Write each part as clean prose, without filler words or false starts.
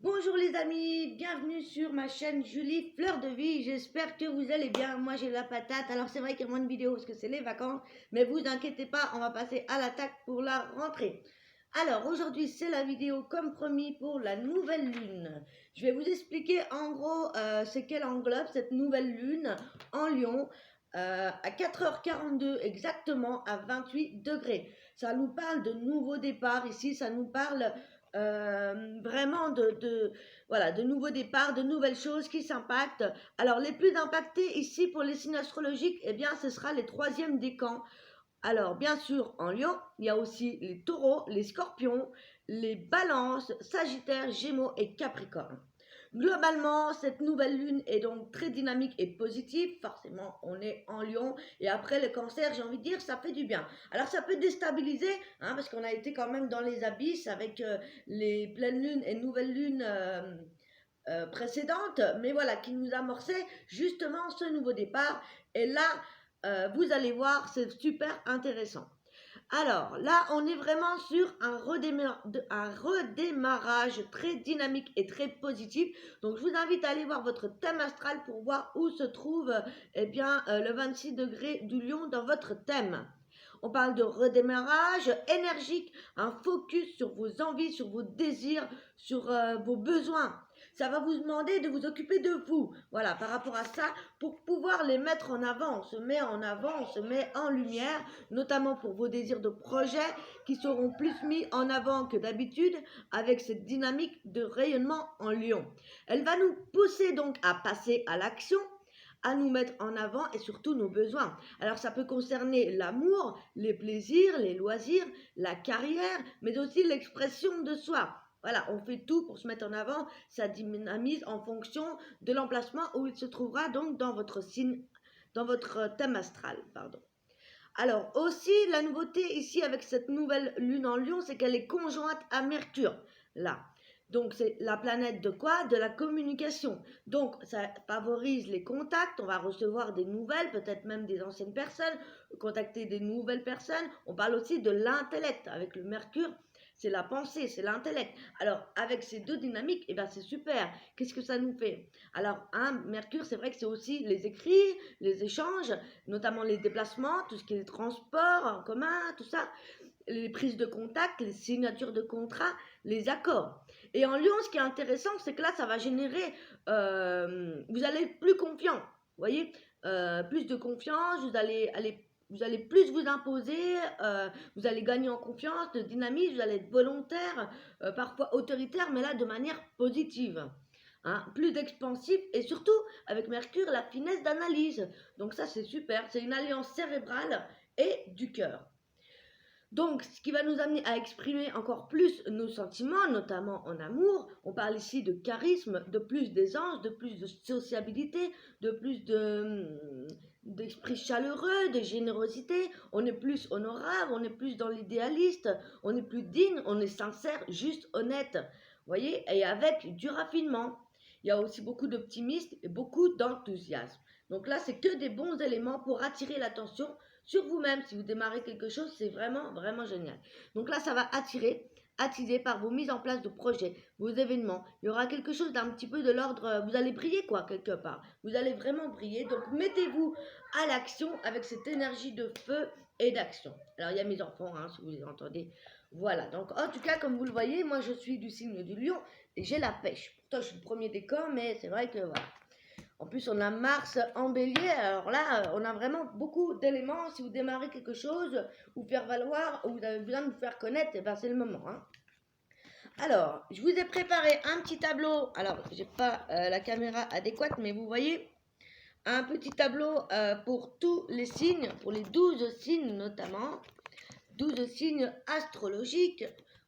Bonjour les amis, bienvenue sur ma chaîne Julie Fleur de Vie. J'espère que vous allez bien. Moi j'ai la patate. Alors c'est vrai qu'il y a moins de vidéos parce que c'est les vacances, mais vous inquiétez pas, on va passer à l'attaque pour la rentrée. Alors aujourd'hui c'est la vidéo comme promis pour la nouvelle lune. Je vais vous expliquer en gros ce qu'elle englobe cette nouvelle lune en Lion. À 4h42 exactement à 28 degrés. Ça nous parle de nouveaux départs ici, ça nous parle vraiment voilà, de nouveaux départs, de nouvelles choses qui s'impactent. Alors les plus impactés ici pour les signes astrologiques, eh bien ce sera les troisièmes décans. Alors bien sûr en Lion, il y a aussi les taureaux, les scorpions, les balances, sagittaires, gémeaux et capricornes. Globalement, cette nouvelle lune est donc très dynamique et positive. Forcément, on est en Lion. Et après le cancer, j'ai envie de dire, ça fait du bien. Alors, ça peut déstabiliser, hein, parce qu'on a été quand même dans les abysses avec les pleines lunes et nouvelles lunes précédentes. Mais voilà, qui nous amorçaient justement ce nouveau départ. Et là, vous allez voir, c'est super intéressant. Alors là, on est vraiment sur un redémarrage très dynamique et très positif. Donc je vous invite à aller voir votre thème astral pour voir où se trouve le 26 degrés du Lion dans votre thème. On parle de redémarrage énergique, un focus sur vos envies, sur vos désirs, sur vos besoins. Ça va vous demander de vous occuper de vous. Voilà, par rapport à ça, pour pouvoir les mettre en avant. On se met en avant, on se met en lumière, notamment pour vos désirs de projet qui seront plus mis en avant que d'habitude avec cette dynamique de rayonnement en Lion. Elle va nous pousser donc à passer à l'action, à nous mettre en avant et surtout nos besoins. Alors ça peut concerner l'amour, les plaisirs, les loisirs, la carrière, mais aussi l'expression de soi. Voilà, on fait tout pour se mettre en avant, ça dynamise en fonction de l'emplacement où il se trouvera donc dans votre signe, dans votre thème astral, pardon. Alors aussi, la nouveauté ici avec cette nouvelle lune en Lion, c'est qu'elle est conjointe à Mercure, là. Donc c'est la planète de quoi? De la communication. Donc ça favorise les contacts, on va recevoir des nouvelles, peut-être même des anciennes personnes, contacter des nouvelles personnes. On parle aussi de l'intellect avec le Mercure. C'est la pensée, c'est l'intellect. Alors, avec ces deux dynamiques, eh ben, c'est super. Qu'est-ce que ça nous fait? Alors, Mercure, c'est vrai que c'est aussi les écrits, les échanges, notamment les déplacements, tout ce qui est les transports en commun, tout ça, les prises de contact, les signatures de contrats, les accords. Et en Lion, ce qui est intéressant, c'est que là, ça va générer, vous allez être plus confiant, vous voyez, plus de confiance, vous allez plus vous imposer, vous allez gagner en confiance, de dynamisme, vous allez être volontaire, parfois autoritaire, mais là de manière positive. Hein, plus d'expansif et surtout avec Mercure la finesse d'analyse. Donc ça c'est super, c'est une alliance cérébrale et du cœur. Donc, ce qui va nous amener à exprimer encore plus nos sentiments, notamment en amour. On parle ici de charisme, de plus d'aisance, de plus de sociabilité, de plus d'esprit chaleureux, de générosité. On est plus honorable, on est plus dans l'idéaliste, on est plus digne, on est sincère, juste, honnête. Vous voyez, et avec du raffinement. Il y a aussi beaucoup d'optimisme et beaucoup d'enthousiasme. Donc là, c'est que des bons éléments pour attirer l'attention sur vous-même. Si vous démarrez quelque chose, c'est vraiment, vraiment génial. Donc là, ça va attiser par vos mises en place de projets, vos événements. Il y aura quelque chose d'un petit peu de l'ordre, vous allez briller quoi, quelque part. Vous allez vraiment briller. Donc mettez-vous à l'action avec cette énergie de feu et d'action. Alors il y a mes enfants, hein, si vous les entendez. Voilà, donc en tout cas, comme vous le voyez, moi je suis du signe du lion et j'ai la pêche. Pourtant, je suis le premier décan, mais c'est vrai que voilà. En plus, on a Mars en bélier, alors là, on a vraiment beaucoup d'éléments. Si vous démarrez quelque chose, ou faire valoir, ou vous avez besoin de vous faire connaître, et ben c'est le moment. Hein. Alors, je vous ai préparé un petit tableau. Alors, j'ai pas la caméra adéquate, mais vous voyez, un petit tableau pour tous les signes, pour les 12 signes notamment, 12 signes astrologiques,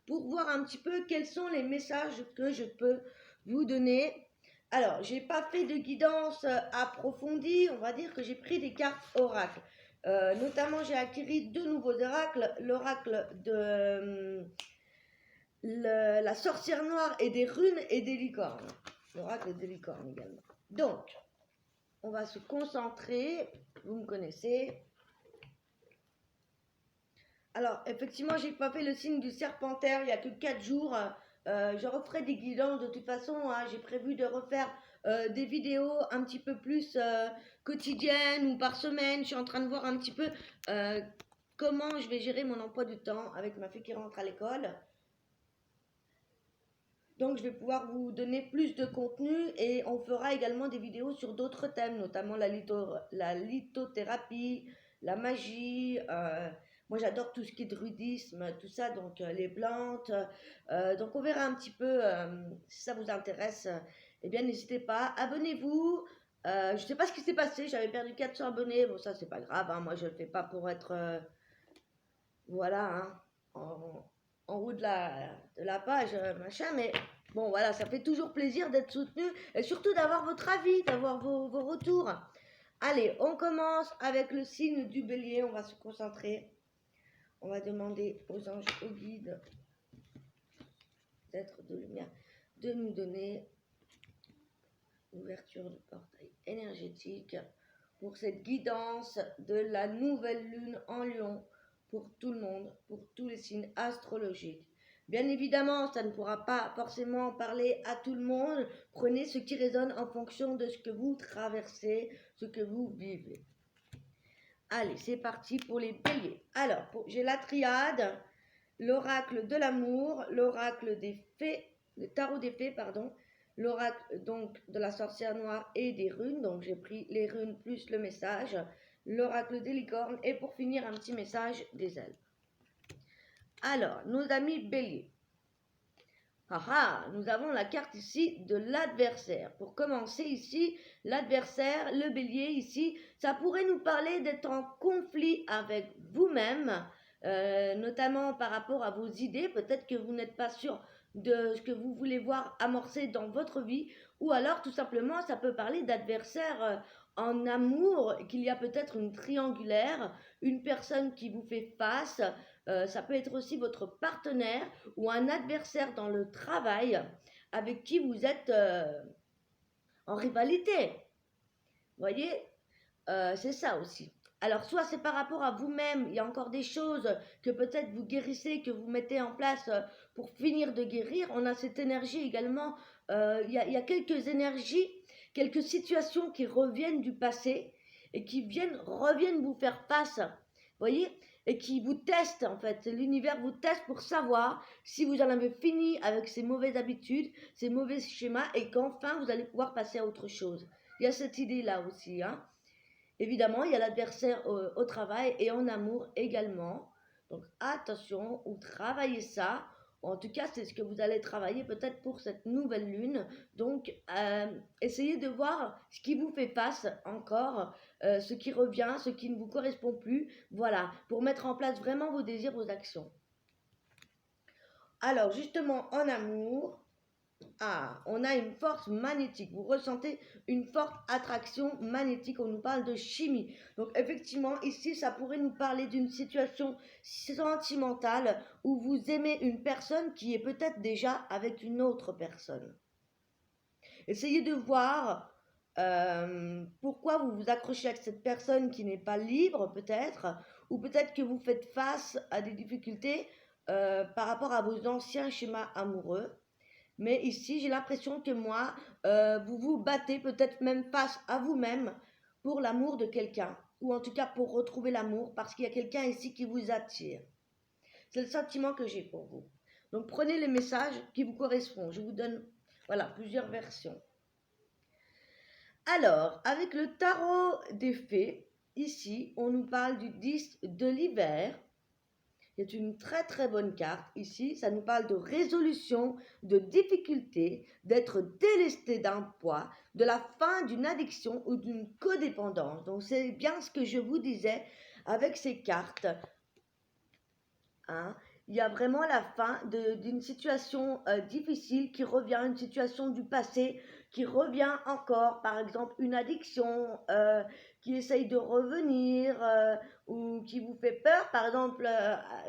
pour voir un petit peu quels sont les messages que je peux vous donner. Alors, j'ai pas fait de guidance approfondie, on va dire que j'ai pris des cartes oracles. Notamment, j'ai acquis 2 nouveaux oracles, l'oracle de la sorcière noire et des runes et des licornes. L'oracle des licornes également. Donc, on va se concentrer, vous me connaissez. Alors, effectivement, j'ai pas fait le signe du serpentaire, il n'y a que 4 jours je referai des guidances de toute façon, hein. J'ai prévu de refaire des vidéos un petit peu plus quotidiennes ou par semaine. Je suis en train de voir un petit peu comment je vais gérer mon emploi du temps avec ma fille qui rentre à l'école. Donc, je vais pouvoir vous donner plus de contenu et on fera également des vidéos sur d'autres thèmes, notamment la lithothérapie, la magie. Moi, j'adore tout ce qui est druidisme, tout ça, donc les plantes. Donc, on verra un petit peu si ça vous intéresse. Eh bien, n'hésitez pas, abonnez-vous. Je ne sais pas ce qui s'est passé, j'avais perdu 400 abonnés. Bon, ça, c'est pas grave, hein. Moi, je ne le fais pas pour être. Voilà, hein, en haut de la page, machin, mais bon, voilà, ça fait toujours plaisir d'être soutenu et surtout d'avoir votre avis, d'avoir vos retours. Allez, on commence avec le signe du bélier, on va se concentrer. On va demander aux anges, aux guides, d'être de lumière, de nous donner l'ouverture du portail énergétique pour cette guidance de la nouvelle lune en Lion pour tout le monde, pour tous les signes astrologiques. Bien évidemment, ça ne pourra pas forcément parler à tout le monde. Prenez ce qui résonne en fonction de ce que vous traversez, ce que vous vivez. Allez, c'est parti pour les béliers. Alors, j'ai la triade, l'oracle de l'amour, l'oracle des fées, le tarot des fées, pardon, l'oracle donc de la sorcière noire et des runes. Donc, j'ai pris les runes plus le message, l'oracle des licornes et pour finir, un petit message des elfes. Alors, nos amis béliers. Nous avons la carte ici de l'adversaire. Pour commencer ici, l'adversaire, le bélier ici, ça pourrait nous parler d'être en conflit avec vous-même, notamment par rapport à vos idées. Peut-être que vous n'êtes pas sûr de ce que vous voulez voir amorcer dans votre vie, ou alors tout simplement ça peut parler d'adversaire en amour, qu'il y a peut-être une triangulaire, une personne qui vous fait face. Ça peut être aussi votre partenaire ou un adversaire dans le travail avec qui vous êtes en rivalité. Vous voyez, c'est ça aussi. Alors, soit c'est par rapport à vous-même, il y a encore des choses que peut-être vous guérissez, que vous mettez en place pour finir de guérir. On a cette énergie également, il y a quelques énergies, quelques situations qui reviennent du passé et qui reviennent vous faire face. Vous voyez, et qui vous testent en fait. L'univers vous teste pour savoir si vous en avez fini avec ces mauvaises habitudes, ces mauvais schémas et qu'enfin vous allez pouvoir passer à autre chose. Il y a cette idée-là aussi, hein. Évidemment, il y a l'adversaire au travail et en amour également. Donc attention, ou travaillez ça. En tout cas, c'est ce que vous allez travailler peut-être pour cette nouvelle lune. Donc, essayez de voir ce qui vous fait face encore, ce qui revient, ce qui ne vous correspond plus. Voilà, pour mettre en place vraiment vos désirs, vos actions. Alors, justement, en amour, on a une force magnétique. Vous ressentez une forte attraction magnétique. On nous parle de chimie. Donc effectivement, ici, ça pourrait nous parler d'une situation sentimentale où vous aimez une personne qui est peut-être déjà avec une autre personne. Essayez de voir pourquoi vous vous accrochez à cette personne qui n'est pas libre peut-être, ou peut-être que vous faites face à des difficultés par rapport à vos anciens schémas amoureux. Mais ici, j'ai l'impression que moi, vous vous battez peut-être même face à vous-même pour l'amour de quelqu'un. Ou en tout cas pour retrouver l'amour parce qu'il y a quelqu'un ici qui vous attire. C'est le sentiment que j'ai pour vous. Donc prenez les messages qui vous correspondent. Je vous donne plusieurs versions. Alors, avec le tarot des fées, ici, on nous parle du 10 de l'hiver. C'est une très très bonne carte ici, ça nous parle de résolution, de difficulté, d'être délesté d'un poids, de la fin d'une addiction ou d'une codépendance. Donc c'est bien ce que je vous disais avec ces cartes. Hein, il y a vraiment la fin d'une situation difficile qui revient, une situation du passé qui revient encore, par exemple une addiction qui essaye de revenir ou qui vous fait peur, par exemple,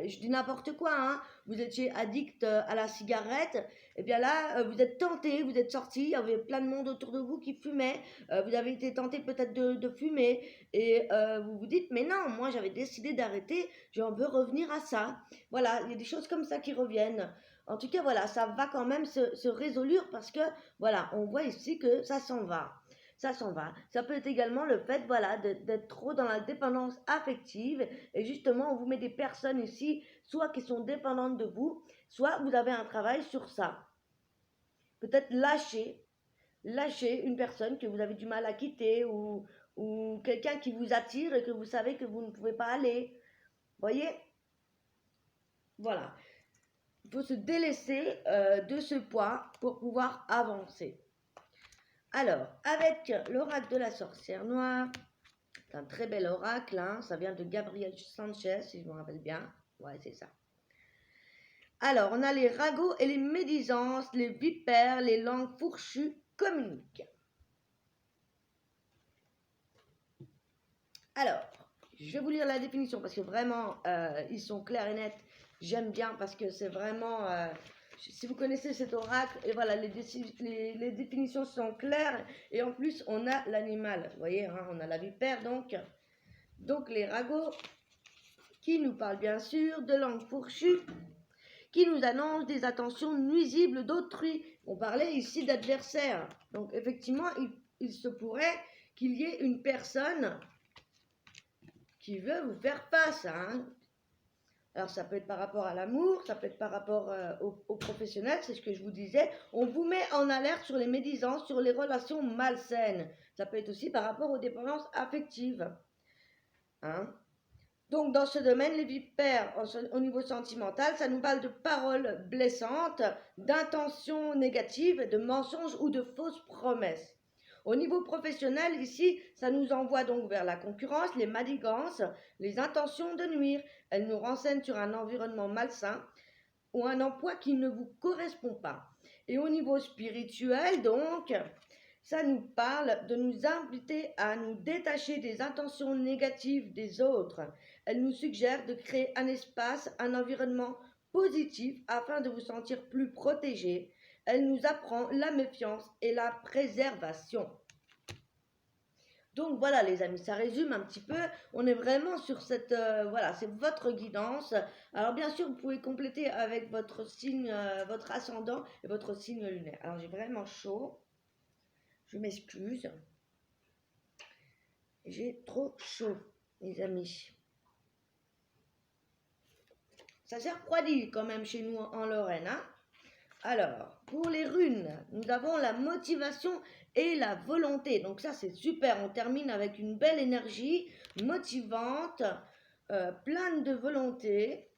je dis n'importe quoi, hein, vous étiez addict à la cigarette, et bien là vous êtes tenté, vous êtes sorti, il y avait plein de monde autour de vous qui fumait, vous avez été tenté peut-être de fumer et vous vous dites mais non, moi j'avais décidé d'arrêter, j'en veux revenir à ça. Voilà, il y a des choses comme ça qui reviennent. En tout cas, voilà, ça va quand même se résoudre parce que, voilà, on voit ici que ça s'en va. Ça s'en va. Ça peut être également le fait, voilà, d'être trop dans la dépendance affective. Et justement, on vous met des personnes ici, soit qui sont dépendantes de vous, soit vous avez un travail sur ça. Peut-être lâcher une personne que vous avez du mal à quitter ou quelqu'un qui vous attire et que vous savez que vous ne pouvez pas aller. Voyez? Voilà. Il faut se délaisser de ce poids pour pouvoir avancer. Alors, avec l'oracle de la sorcière noire, c'est un très bel oracle, hein, ça vient de Gabriel Sanchez, si je me rappelle bien. Ouais, c'est ça. Alors, on a les ragots et les médisances, les vipères, les langues fourchues communiquent. Alors, je vais vous lire la définition parce que vraiment, ils sont clairs et nets. J'aime bien parce que c'est vraiment... si vous connaissez cet oracle, et voilà, les définitions sont claires. Et en plus, on a l'animal. Vous voyez, hein, on a la vipère, donc les ragots qui nous parlent bien sûr de langue fourchue, qui nous annoncent des attentions nuisibles d'autrui. On parlait ici d'adversaire. Donc effectivement, il se pourrait qu'il y ait une personne qui veut vous faire face, hein. Alors ça peut être par rapport à l'amour, ça peut être par rapport aux professionnels, c'est ce que je vous disais. On vous met en alerte sur les médisances, sur les relations malsaines. Ça peut être aussi par rapport aux dépendances affectives, hein. Donc dans ce domaine, les vipères, au niveau sentimental, ça nous parle de paroles blessantes, d'intentions négatives, de mensonges ou de fausses promesses. Au niveau professionnel, ici, ça nous envoie donc vers la concurrence, les manigances, les intentions de nuire. Elles nous renseignent sur un environnement malsain ou un emploi qui ne vous correspond pas. Et au niveau spirituel, donc, ça nous parle de nous inviter à nous détacher des intentions négatives des autres. Elle nous suggère de créer un espace, un environnement positif afin de vous sentir plus protégé. Elle nous apprend la méfiance et la préservation. Donc voilà les amis, ça résume un petit peu, on est vraiment sur cette, voilà, c'est votre guidance. Alors bien sûr, vous pouvez compléter avec votre signe, votre ascendant et votre signe lunaire. Alors j'ai vraiment chaud, je m'excuse, j'ai trop chaud les amis. Ça s'est refroidi quand même chez nous en Lorraine, hein. Alors, pour les runes, nous avons la motivation et la volonté. Donc ça, c'est super. On termine avec une belle énergie motivante, pleine de volonté.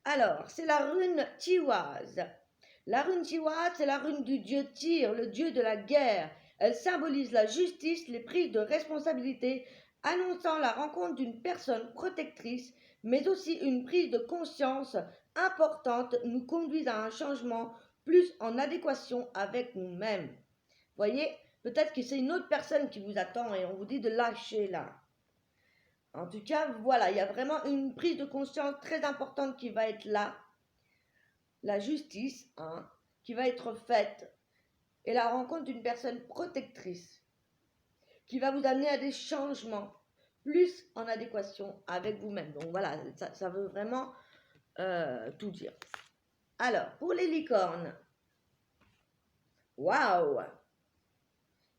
Alors, c'est la rune Tiwaz. La rune Tiwaz, c'est la rune du dieu Tyr, le dieu de la guerre. Elle symbolise la justice, les prises de responsabilité, annonçant la rencontre d'une personne protectrice, mais aussi une prise de conscience importante nous conduisent à un changement plus en adéquation avec nous-mêmes. Voyez, peut-être que c'est une autre personne qui vous attend et on vous dit de lâcher là. En tout cas, voilà, il y a vraiment une prise de conscience très importante qui va être là. La justice, hein, qui va être faite et la rencontre d'une personne protectrice qui va vous amener à des changements plus en adéquation avec vous-même. Donc voilà, ça veut vraiment tout dire. Alors, pour les licornes, waouh,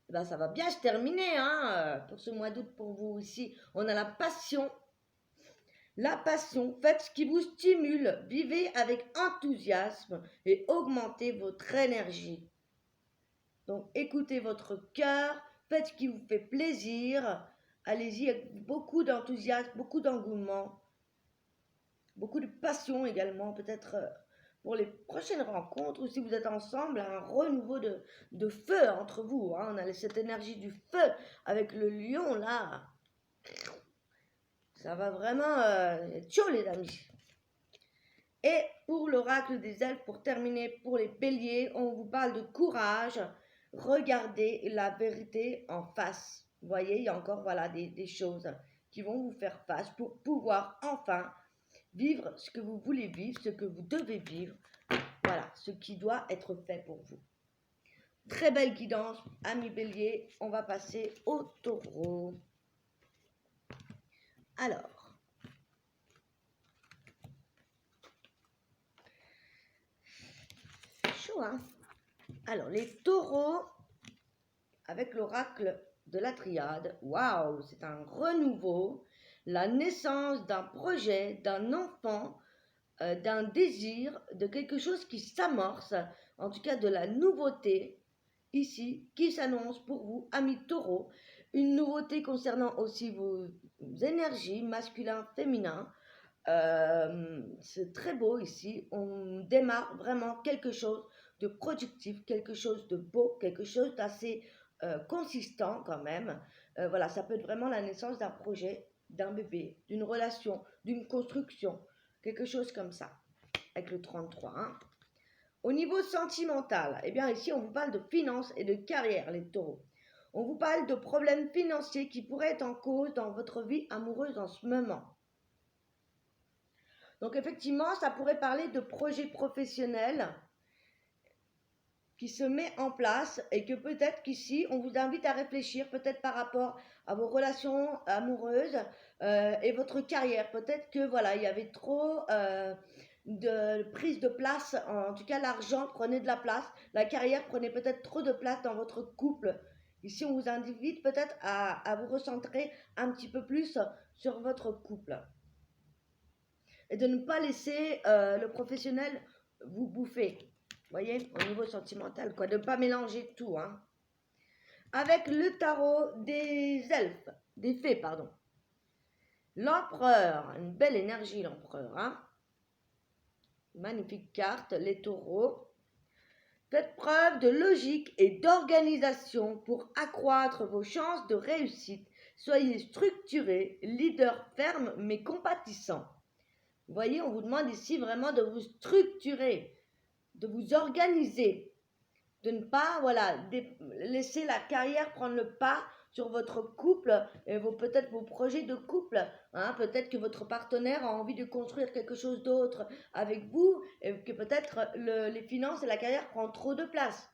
ben, ça va bien se terminer hein, pour ce mois d'août pour vous ici. On a la passion. La passion, faites ce qui vous stimule, vivez avec enthousiasme et augmentez votre énergie. Donc écoutez votre cœur, faites ce qui vous fait plaisir, allez-y avec beaucoup d'enthousiasme, beaucoup d'engouement, beaucoup de passion également, peut-être pour les prochaines rencontres ou si vous êtes ensemble, un renouveau de feu entre vous. Hein. On a cette énergie du feu avec le lion là. Ça va vraiment être chaud les amis. Et pour l'oracle des elfes, pour terminer, pour les béliers, on vous parle de courage. Regardez la vérité en face. Vous voyez, il y a encore voilà, des choses qui vont vous faire face pour pouvoir enfin vivre ce que vous voulez vivre, ce que vous devez vivre. Voilà, ce qui doit être fait pour vous. Très belle guidance, amis béliers. On va passer au taureau. Alors, chaud, hein. Alors, les taureaux, avec l'oracle de la triade, waouh, c'est un renouveau, la naissance d'un projet, d'un enfant, d'un désir, de quelque chose qui s'amorce, en tout cas de la nouveauté, ici, qui s'annonce pour vous, amis taureaux. Une nouveauté concernant aussi vos énergies, masculin, féminin. C'est très beau ici. On démarre vraiment quelque chose de productif, quelque chose de beau, quelque chose d'assez consistant quand même. Voilà, ça peut être vraiment la naissance d'un projet, d'un bébé, d'une relation, d'une construction, quelque chose comme ça, avec le 33. Hein. Au niveau sentimental, eh bien ici on vous parle de finances et de carrière, les taureaux. On vous parle de problèmes financiers qui pourraient être en cause dans votre vie amoureuse en ce moment. Donc effectivement, ça pourrait parler de projets professionnels qui se met en place et que peut-être qu'ici, on vous invite à réfléchir peut-être par rapport à vos relations amoureuses et votre carrière. Peut-être que voilà, il y avait trop de prise de place, en tout cas l'argent prenait de la place, la carrière prenait peut-être trop de place dans votre couple. Ici, on vous invite peut-être à vous recentrer un petit peu plus sur votre couple et de ne pas laisser le professionnel vous bouffer. Vous voyez, au niveau sentimental, quoi, de ne pas mélanger tout. Hein. Avec le tarot des elfes, des fées, pardon. L'empereur, une belle énergie, l'empereur. Hein. Magnifique carte, les taureaux. Faites preuve de logique et d'organisation pour accroître vos chances de réussite. Soyez structuré, leader ferme mais compatissant. Vous voyez, on vous demande ici vraiment de vous structurer, de vous organiser, de ne pas laisser la carrière prendre le pas sur votre couple et peut-être vos projets de couple. Hein. Peut-être que votre partenaire a envie de construire quelque chose d'autre avec vous et que peut-être les finances et la carrière prennent trop de place.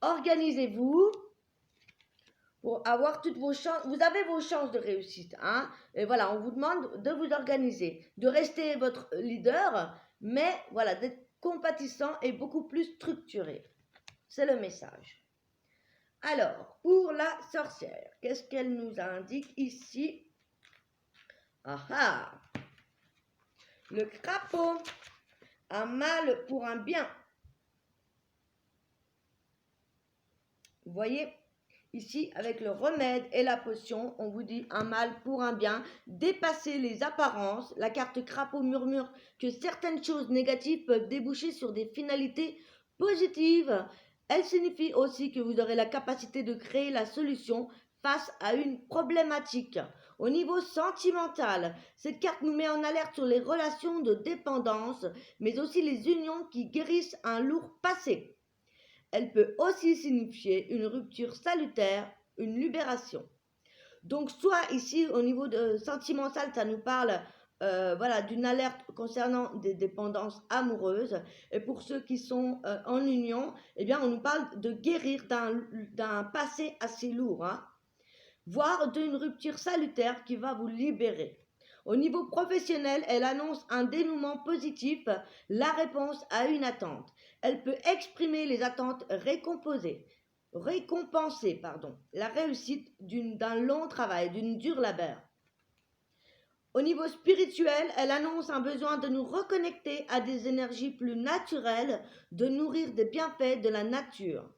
Organisez-vous pour avoir toutes vos chances. Vous avez vos chances de réussite. Hein. Et voilà, on vous demande de vous organiser, de rester votre leader, mais voilà, d'être compatissant et beaucoup plus structuré. C'est le message. Alors, pour la sorcière, qu'est-ce qu'elle nous indique ici? Ah ah! Le crapaud, un mal pour un bien. Vous voyez, ici, avec le remède et la potion, on vous dit un mal pour un bien. Dépassez les apparences. La carte crapaud murmure que certaines choses négatives peuvent déboucher sur des finalités positives. Elle signifie aussi que vous aurez la capacité de créer la solution face à une problématique. Au niveau sentimental, cette carte nous met en alerte sur les relations de dépendance, mais aussi les unions qui guérissent un lourd passé. Elle peut aussi signifier une rupture salutaire, une libération. Donc soit ici au niveau de sentimental, ça nous parle d'une alerte concernant des dépendances amoureuses. Et pour ceux qui sont en union, eh bien, on nous parle de guérir d'un passé assez lourd, hein, voire d'une rupture salutaire qui va vous libérer. Au niveau professionnel, elle annonce un dénouement positif, la réponse à une attente. Elle peut exprimer les attentes récompensées, la réussite d'un long travail, d'une dure labeur. Au niveau spirituel, elle annonce un besoin de nous reconnecter à des énergies plus naturelles, de nourrir des bienfaits de la nature,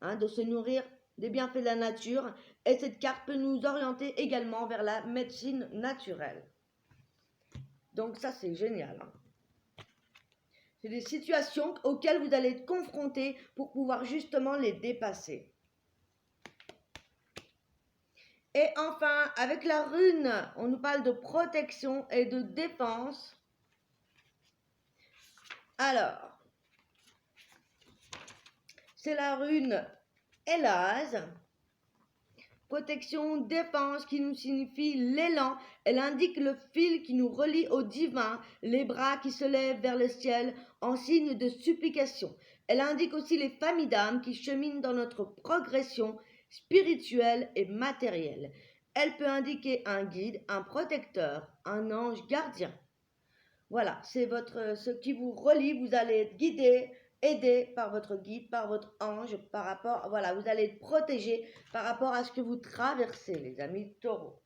hein, de se nourrir des bienfaits de la nature. Et cette carte peut nous orienter également vers la médecine naturelle. Donc ça, c'est génial. Hein. C'est des situations auxquelles vous allez être confrontés pour pouvoir justement les dépasser. Et enfin, avec la rune, on nous parle de protection et de défense. Alors, c'est la rune Elaz. Protection, défense qui nous signifie l'élan. Elle indique le fil qui nous relie au divin, les bras qui se lèvent vers le ciel en signe de supplication. Elle indique aussi les familles d'âmes qui cheminent dans notre progression spirituelle et matérielle. Elle peut indiquer un guide, un protecteur, un ange gardien. Voilà, c'est ce qui vous relie, vous allez être guidé aidé par votre guide, par votre ange, par rapport, voilà, vous allez être protégé par rapport à ce que vous traversez, les amis taureaux.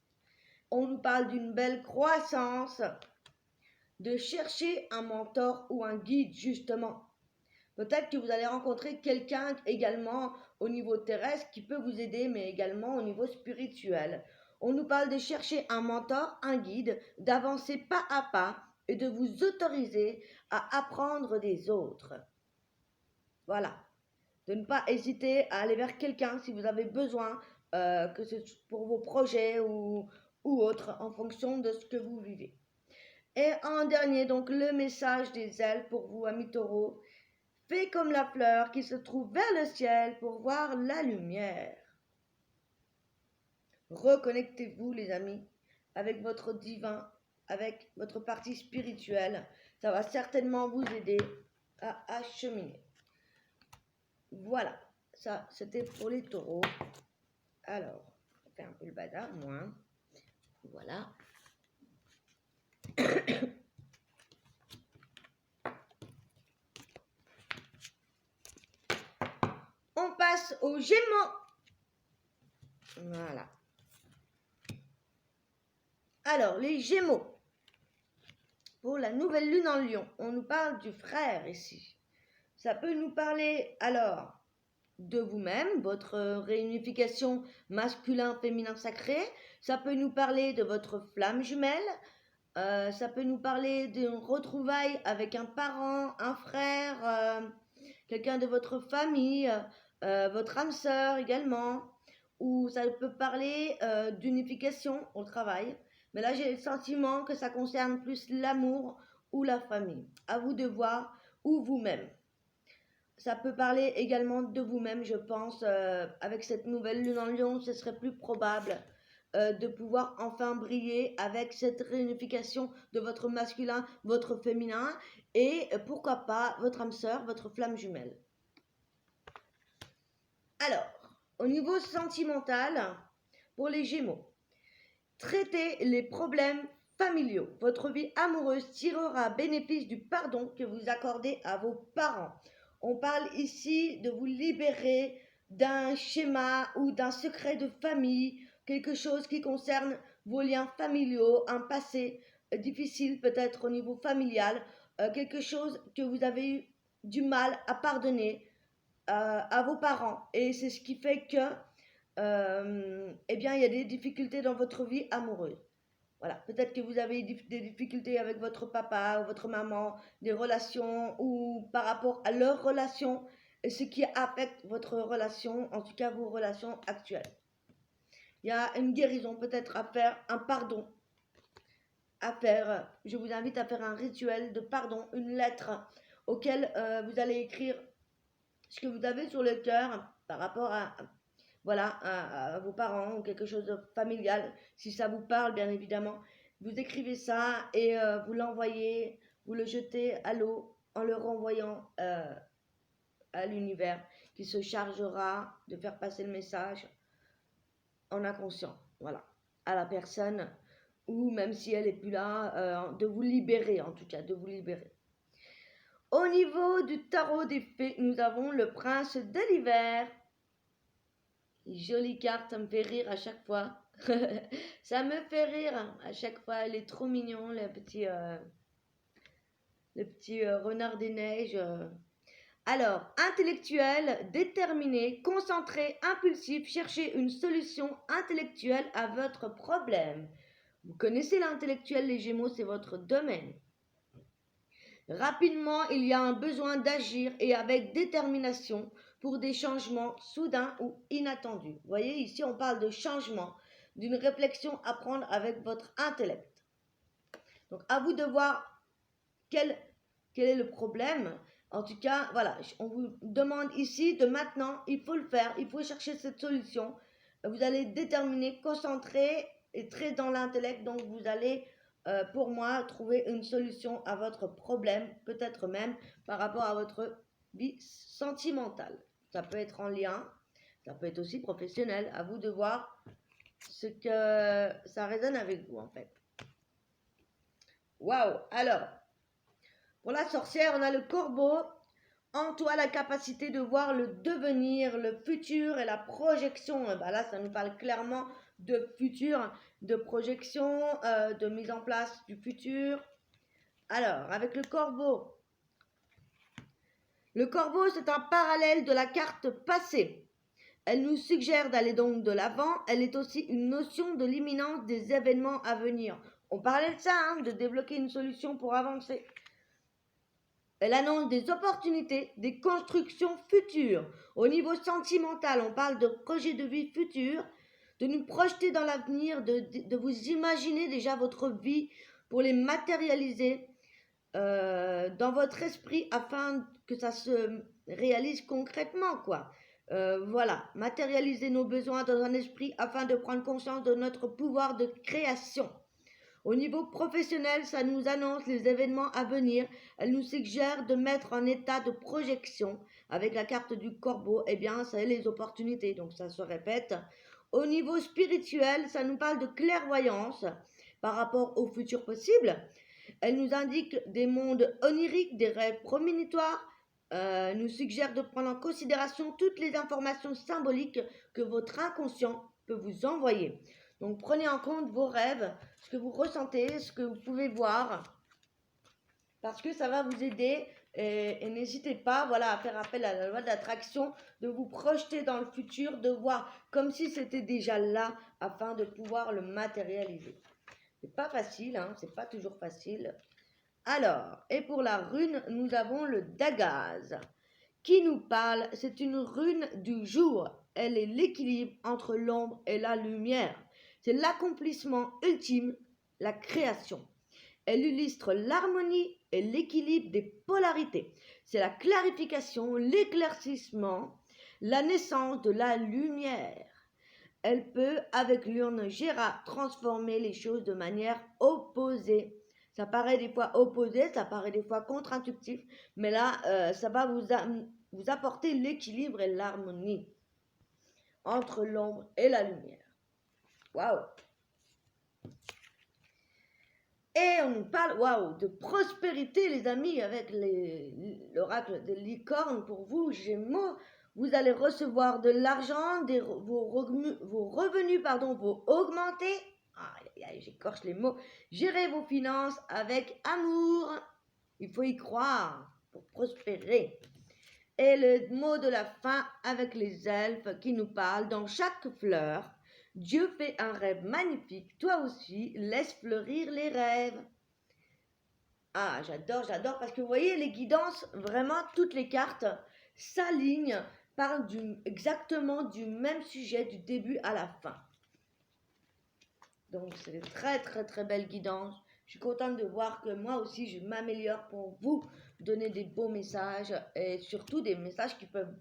On nous parle d'une belle croissance, de chercher un mentor ou un guide, justement. Peut-être que vous allez rencontrer quelqu'un également au niveau terrestre qui peut vous aider, mais également au niveau spirituel. On nous parle de chercher un mentor, un guide, d'avancer pas à pas et de vous autoriser à apprendre des autres. Voilà. De ne pas hésiter à aller vers quelqu'un si vous avez besoin, que ce soit pour vos projets ou autres, en fonction de ce que vous vivez. Et en dernier, donc, le message des ailes pour vous, amis taureaux. Fais comme la fleur qui se trouve vers le ciel pour voir la lumière. Reconnectez-vous, les amis, avec votre divin, avec votre partie spirituelle. Ça va certainement vous aider à acheminer. Voilà, ça c'était pour les taureaux. Alors, on fait un peu le bazar, moi. Voilà. On passe aux Gémeaux. Voilà. Alors, les Gémeaux. Pour la nouvelle lune en Lion, on nous parle du frère ici. Ça peut nous parler alors de vous-même, votre réunification masculin-féminin sacré. Ça peut nous parler de votre flamme jumelle. Ça peut nous parler d'une retrouvaille avec un parent, un frère, quelqu'un de votre famille, votre âme sœur également. Ou ça peut parler d'unification au travail. Mais là, j'ai le sentiment que ça concerne plus l'amour ou la famille. À vous de voir, ou vous-même. Ça peut parler également de vous-même, je pense. Avec cette nouvelle lune en Lion, ce serait plus probable de pouvoir enfin briller avec cette réunification de votre masculin, votre féminin et pourquoi pas votre âme sœur, votre flamme jumelle. Alors, au niveau sentimental, pour les Gémeaux, traitez les problèmes familiaux. Votre vie amoureuse tirera bénéfice du pardon que vous accordez à vos parents. On parle ici de vous libérer d'un schéma ou d'un secret de famille, quelque chose qui concerne vos liens familiaux, un passé difficile peut-être au niveau familial, quelque chose que vous avez eu du mal à pardonner à vos parents. Et c'est ce qui fait que eh bien, il y a des difficultés dans votre vie amoureuse. Voilà, peut-être que vous avez des difficultés avec votre papa ou votre maman, des relations ou par rapport à leur relation, et ce qui affecte votre relation, en tout cas vos relations actuelles. Il y a une guérison peut-être à faire, un pardon à faire. Je vous invite à faire un rituel de pardon, une lettre auquel vous allez écrire ce que vous avez sur le cœur par rapport voilà, à vos parents ou quelque chose de familial, si ça vous parle bien évidemment. Vous écrivez ça et vous l'envoyez, vous le jetez à l'eau en le renvoyant à l'univers qui se chargera de faire passer le message en inconscient, voilà, à la personne ou même si elle n'est plus là, de vous libérer en tout cas, de vous libérer. Au niveau du tarot des fées, nous avons le prince de l'hiver. Jolie carte, ça me fait rire à chaque fois. Ça me fait rire à chaque fois. Il est trop mignon, le petit renard des neiges. Alors, intellectuel, déterminé, concentré, impulsif, cherchez une solution intellectuelle à votre problème. Vous connaissez l'intellectuel, les Gémeaux, c'est votre domaine. Rapidement, il y a un besoin d'agir et avec détermination pour des changements soudains ou inattendus. Vous voyez, ici, on parle de changement, d'une réflexion à prendre avec votre intellect. Donc, à vous de voir quel est le problème. En tout cas, voilà, on vous demande ici de maintenant, il faut le faire, il faut chercher cette solution. Vous allez déterminer, concentrer et très dans l'intellect, donc vous allez pour moi, trouver une solution à votre problème, peut-être même par rapport à votre vie sentimentale. Ça peut être en lien, ça peut être aussi professionnel. À vous de voir ce que ça résonne avec vous en fait. Waouh! Alors, pour la sorcière, on a le corbeau. En toi la capacité de voir le devenir, le futur et la projection. Là, ça nous parle clairement de futur, de projection, de mise en place du futur. Alors, avec le corbeau. Le corbeau, c'est un parallèle de la carte passée. Elle nous suggère d'aller donc de l'avant. Elle est aussi une notion de l'imminence des événements à venir. On parlait de ça, de débloquer une solution pour avancer. Elle annonce des opportunités, des constructions futures. Au niveau sentimental, on parle de projets de vie futurs, de nous projeter dans l'avenir, de vous imaginer déjà votre vie pour les matérialiser dans votre esprit afin que ça se réalise concrètement, quoi. Voilà, matérialiser nos besoins dans un esprit afin de prendre conscience de notre pouvoir de création. Au niveau professionnel, ça nous annonce les événements à venir. Elle nous suggère de mettre en état de projection. Avec la carte du corbeau, eh bien, c'est les opportunités. Donc, ça se répète. Au niveau spirituel, ça nous parle de clairvoyance par rapport au futur possible. Elle nous indique des mondes oniriques, des rêves prémonitoires. Nous suggère de prendre en considération toutes les informations symboliques que votre inconscient peut vous envoyer. Donc prenez en compte vos rêves, ce que vous ressentez, ce que vous pouvez voir, parce que ça va vous aider et n'hésitez pas à faire appel à la loi de l'attraction, de vous projeter dans le futur, de voir comme si c'était déjà là afin de pouvoir le matérialiser. C'est pas facile, c'est pas toujours facile. Alors, et pour la rune, nous avons le Dagaz qui nous parle, c'est une rune du jour. Elle est l'équilibre entre l'ombre et la lumière. C'est l'accomplissement ultime, la création. Elle illustre l'harmonie et l'équilibre des polarités. C'est la clarification, l'éclaircissement, la naissance de la lumière. Elle peut, avec l'urne Gera, transformer les choses de manière opposée. Ça paraît des fois opposé, ça paraît des fois contre-intuitif, mais là, ça va vous apporter l'équilibre et l'harmonie entre l'ombre et la lumière. Waouh! Et on nous parle, de prospérité, les amis, avec l'oracle des licornes pour vous, Gémeaux. Vous allez recevoir de l'argent, vos revenus vont augmenter. J'écorche les mots. Gérez vos finances avec amour. Il faut y croire pour prospérer. Et le mot de la fin avec les elfes qui nous parlent dans chaque fleur. Dieu fait un rêve magnifique, toi aussi, laisse fleurir les rêves. Ah, j'adore, parce que vous voyez, les guidances, vraiment, toutes les cartes s'alignent, parlent exactement du même sujet du début à la fin. Donc, c'est une très, très, très belle guidance. Je suis contente de voir que moi aussi, je m'améliore pour vous donner des beaux messages et surtout des messages qui peuvent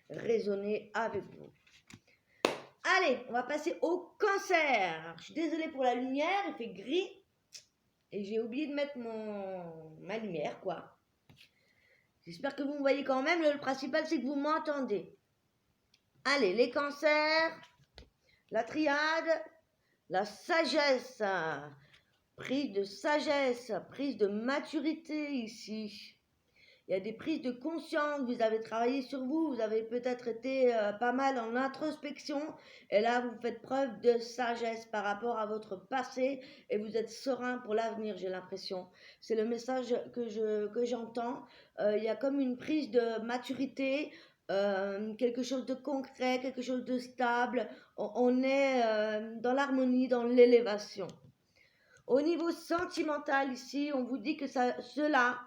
résonner avec vous. Allez, on va passer au cancer. Je suis désolée pour la lumière, il fait gris. Et j'ai oublié de mettre ma lumière, quoi. J'espère que vous me voyez quand même. Le principal, c'est que vous m'entendez. Allez, les cancers, la triade, la sagesse. Prise de sagesse, prise de maturité ici. Il y a des prises de conscience, vous avez travaillé sur vous, vous avez peut-être été pas mal en introspection et là vous faites preuve de sagesse par rapport à votre passé et vous êtes serein pour l'avenir, j'ai l'impression. C'est le message que j'entends. Il y a comme une prise de maturité, quelque chose de concret, quelque chose de stable. On est dans l'harmonie, dans l'élévation. Au niveau sentimental ici, on vous dit que cela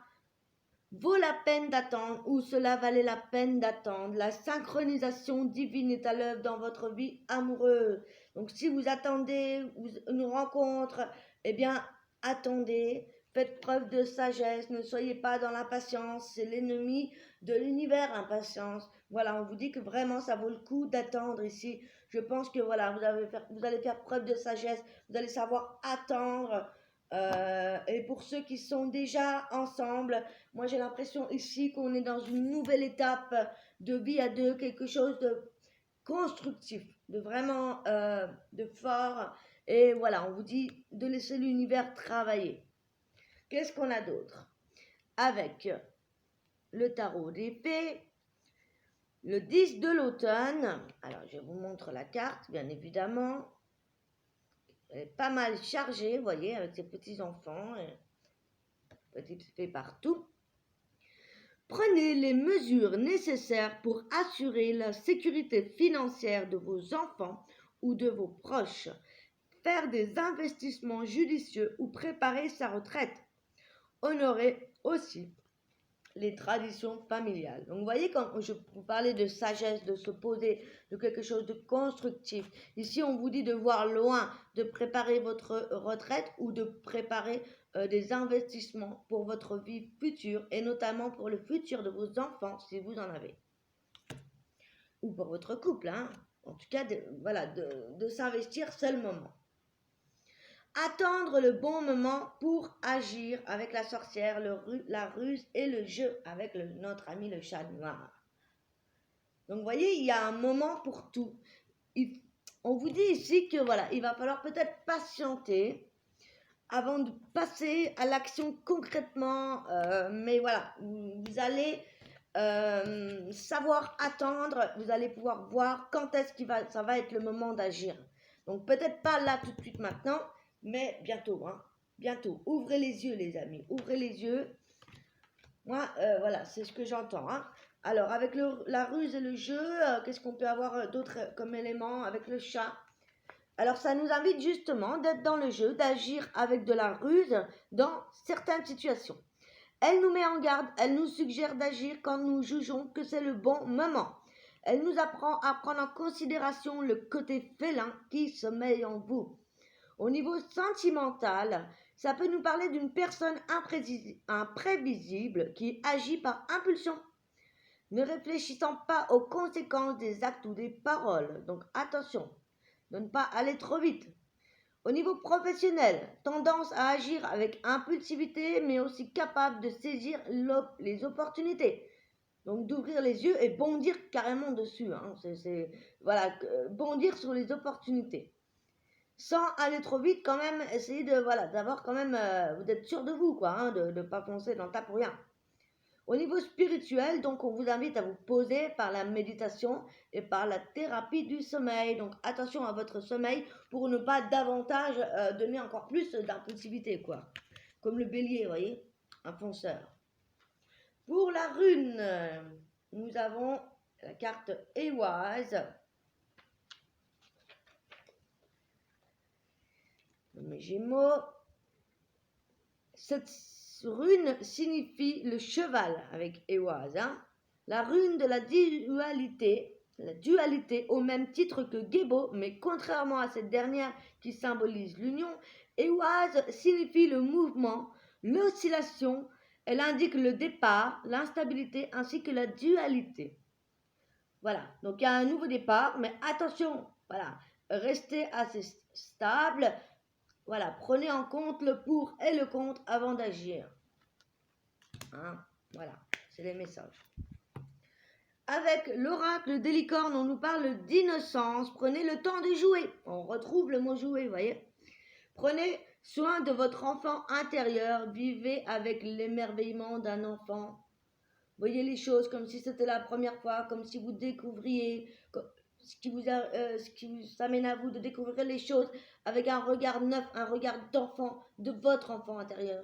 vaut la peine d'attendre ou cela valait la peine d'attendre. La synchronisation divine est à l'œuvre dans votre vie amoureuse. Donc si vous attendez une rencontre, eh bien attendez, faites preuve de sagesse, ne soyez pas dans l'impatience, c'est l'ennemi de l'univers, l'impatience. Voilà, on vous dit que vraiment ça vaut le coup d'attendre ici. Je pense que voilà, vous allez faire preuve de sagesse, vous allez savoir attendre. Et pour ceux qui sont déjà ensemble, moi j'ai l'impression ici qu'on est dans une nouvelle étape de vie à deux, quelque chose de constructif, de vraiment de fort. Et voilà, on vous dit de laisser l'univers travailler. Qu'est-ce qu'on a d'autre? Avec le tarot des fées, le 10 de l'automne. Alors, je vous montre la carte, bien évidemment. Elle est pas mal chargée, vous voyez, avec ses petits-enfants, petits fées partout. Prenez les mesures nécessaires pour assurer la sécurité financière de vos enfants ou de vos proches. Faire des investissements judicieux ou préparer sa retraite. Honorez aussi les traditions familiales. Donc vous voyez, quand je vous parlais de sagesse, de se poser, de quelque chose de constructif, ici on vous dit de voir loin, de préparer votre retraite ou de préparer des investissements pour votre vie future et notamment pour le futur de vos enfants si vous en avez. Ou pour votre couple, hein. En tout cas, voilà, de s'investir, c'est le moment. Attendre le bon moment pour agir avec la sorcière, la ruse et le jeu avec notre ami le chat noir. Donc vous voyez, il y a un moment pour tout. On vous dit ici que voilà, il va falloir peut-être patienter avant de passer à l'action concrètement. Mais voilà, vous allez savoir attendre, vous allez pouvoir voir quand est-ce ça va être le moment d'agir. Donc peut-être pas là tout de suite maintenant, mais bientôt, hein, bientôt. Ouvrez les yeux, les amis, ouvrez les yeux. Moi, voilà, c'est ce que j'entends. Hein. Alors, avec la ruse et le jeu, qu'est-ce qu'on peut avoir d'autre comme élément avec le chat? Alors, ça nous invite justement d'être dans le jeu, d'agir avec de la ruse dans certaines situations. Elle nous met en garde, elle nous suggère d'agir quand nous jugeons que c'est le bon moment. Elle nous apprend à prendre en considération le côté félin qui sommeille en vous. Au niveau sentimental, ça peut nous parler d'une personne imprévisible qui agit par impulsion, ne réfléchissant pas aux conséquences des actes ou des paroles. Donc attention, de ne pas aller trop vite. Au niveau professionnel, tendance à agir avec impulsivité, mais aussi capable de saisir les opportunités. Donc d'ouvrir les yeux et bondir carrément dessus. Hein. Voilà, bondir sur les opportunités. Sans aller trop vite, quand même, essayez d'avoir quand même, d'être sûr de vous, quoi, hein, de ne pas foncer dans le tas pour rien. Au niveau spirituel, donc, on vous invite à vous poser par la méditation et par la thérapie du sommeil. Donc, attention à votre sommeil pour ne pas davantage donner encore plus d'impulsivité, quoi. Comme le bélier, vous voyez, un fonceur. Pour la rune, nous avons la carte Éoise. Mes Gémeaux. Cette rune signifie le cheval avec Éoise. Hein. La rune de la dualité au même titre que Gébo, mais contrairement à cette dernière qui symbolise l'union, Éoise signifie le mouvement, l'oscillation, elle indique le départ, l'instabilité ainsi que la dualité. Voilà, donc il y a un nouveau départ, mais attention, voilà, restez assez stable. Voilà, prenez en compte le pour et le contre avant d'agir. Hein, voilà, c'est les messages. Avec l'oracle des licornes, on nous parle d'innocence. Prenez le temps de jouer. On retrouve le mot jouer, vous voyez. Prenez soin de votre enfant intérieur. Vivez avec l'émerveillement d'un enfant. Voyez les choses comme si c'était la première fois, comme si vous découvriez, ce qui vous amène à vous de découvrir les choses avec un regard neuf, un regard d'enfant, de votre enfant intérieur.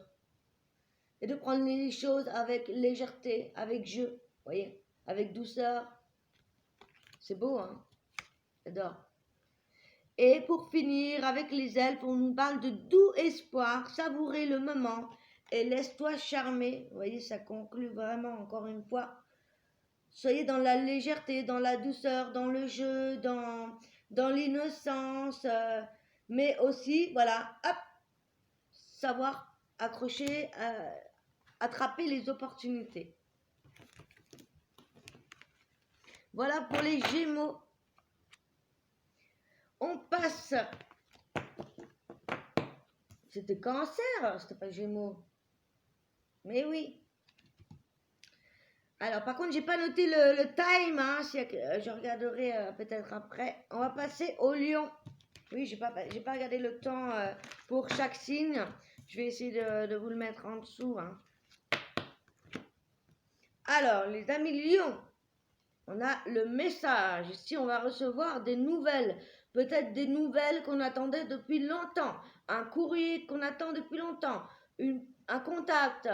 Et de prendre les choses avec légèreté, avec jeu, voyez, avec douceur. C'est beau, hein? J'adore. Et pour finir, avec les elfes, on nous parle de doux espoir, savourer le moment et laisse-toi charmer. Vous voyez, ça conclut vraiment, encore une fois. Soyez dans la légèreté, dans la douceur, dans le jeu, dans l'innocence, mais aussi, voilà, hop, savoir accrocher, attraper les opportunités. Voilà pour les Gémeaux. On passe. C'était Cancer, c'était pas Gémeaux. Mais oui. Alors, par contre, j'ai pas noté le time, hein, je regarderai peut-être après. On va passer au Lion. Oui, j'ai pas regardé le temps pour chaque signe. Je vais essayer de vous le mettre en dessous. Hein. Alors, les amis lions, on a le message. Ici, on va recevoir des nouvelles. Peut-être des nouvelles qu'on attendait depuis longtemps. Un courrier qu'on attend depuis longtemps. Un contact.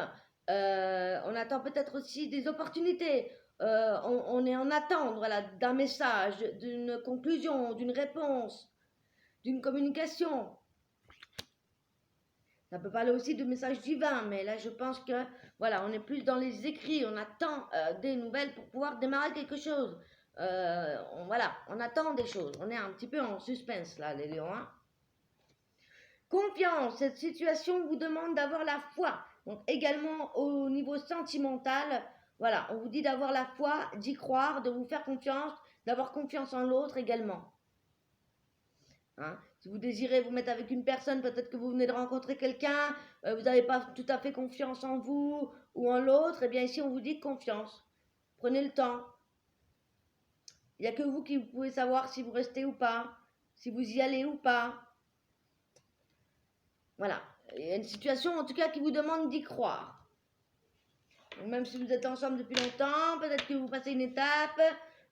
On attend peut-être aussi des opportunités. On est en attente, voilà, d'un message, d'une conclusion, d'une réponse, d'une communication. Ça peut parler aussi de messages divins, mais là je pense que voilà, on est plus dans les écrits, on attend des nouvelles pour pouvoir démarrer quelque chose. On attend des choses, on est un petit peu en suspense là, les lions. Hein. Confiance, cette situation vous demande d'avoir la foi. Donc également au niveau sentimental, voilà, on vous dit d'avoir la foi, d'y croire, de vous faire confiance, d'avoir confiance en l'autre également. Hein. Si vous désirez vous mettre avec une personne, peut-être que vous venez de rencontrer quelqu'un, vous n'avez pas tout à fait confiance en vous ou en l'autre, et bien ici on vous dit confiance. Prenez le temps. Il n'y a que vous qui pouvez savoir si vous restez ou pas, si vous y allez ou pas. Voilà. Il y a une situation en tout cas qui vous demande d'y croire. Donc, même si vous êtes ensemble depuis longtemps, peut-être que vous passez une étape,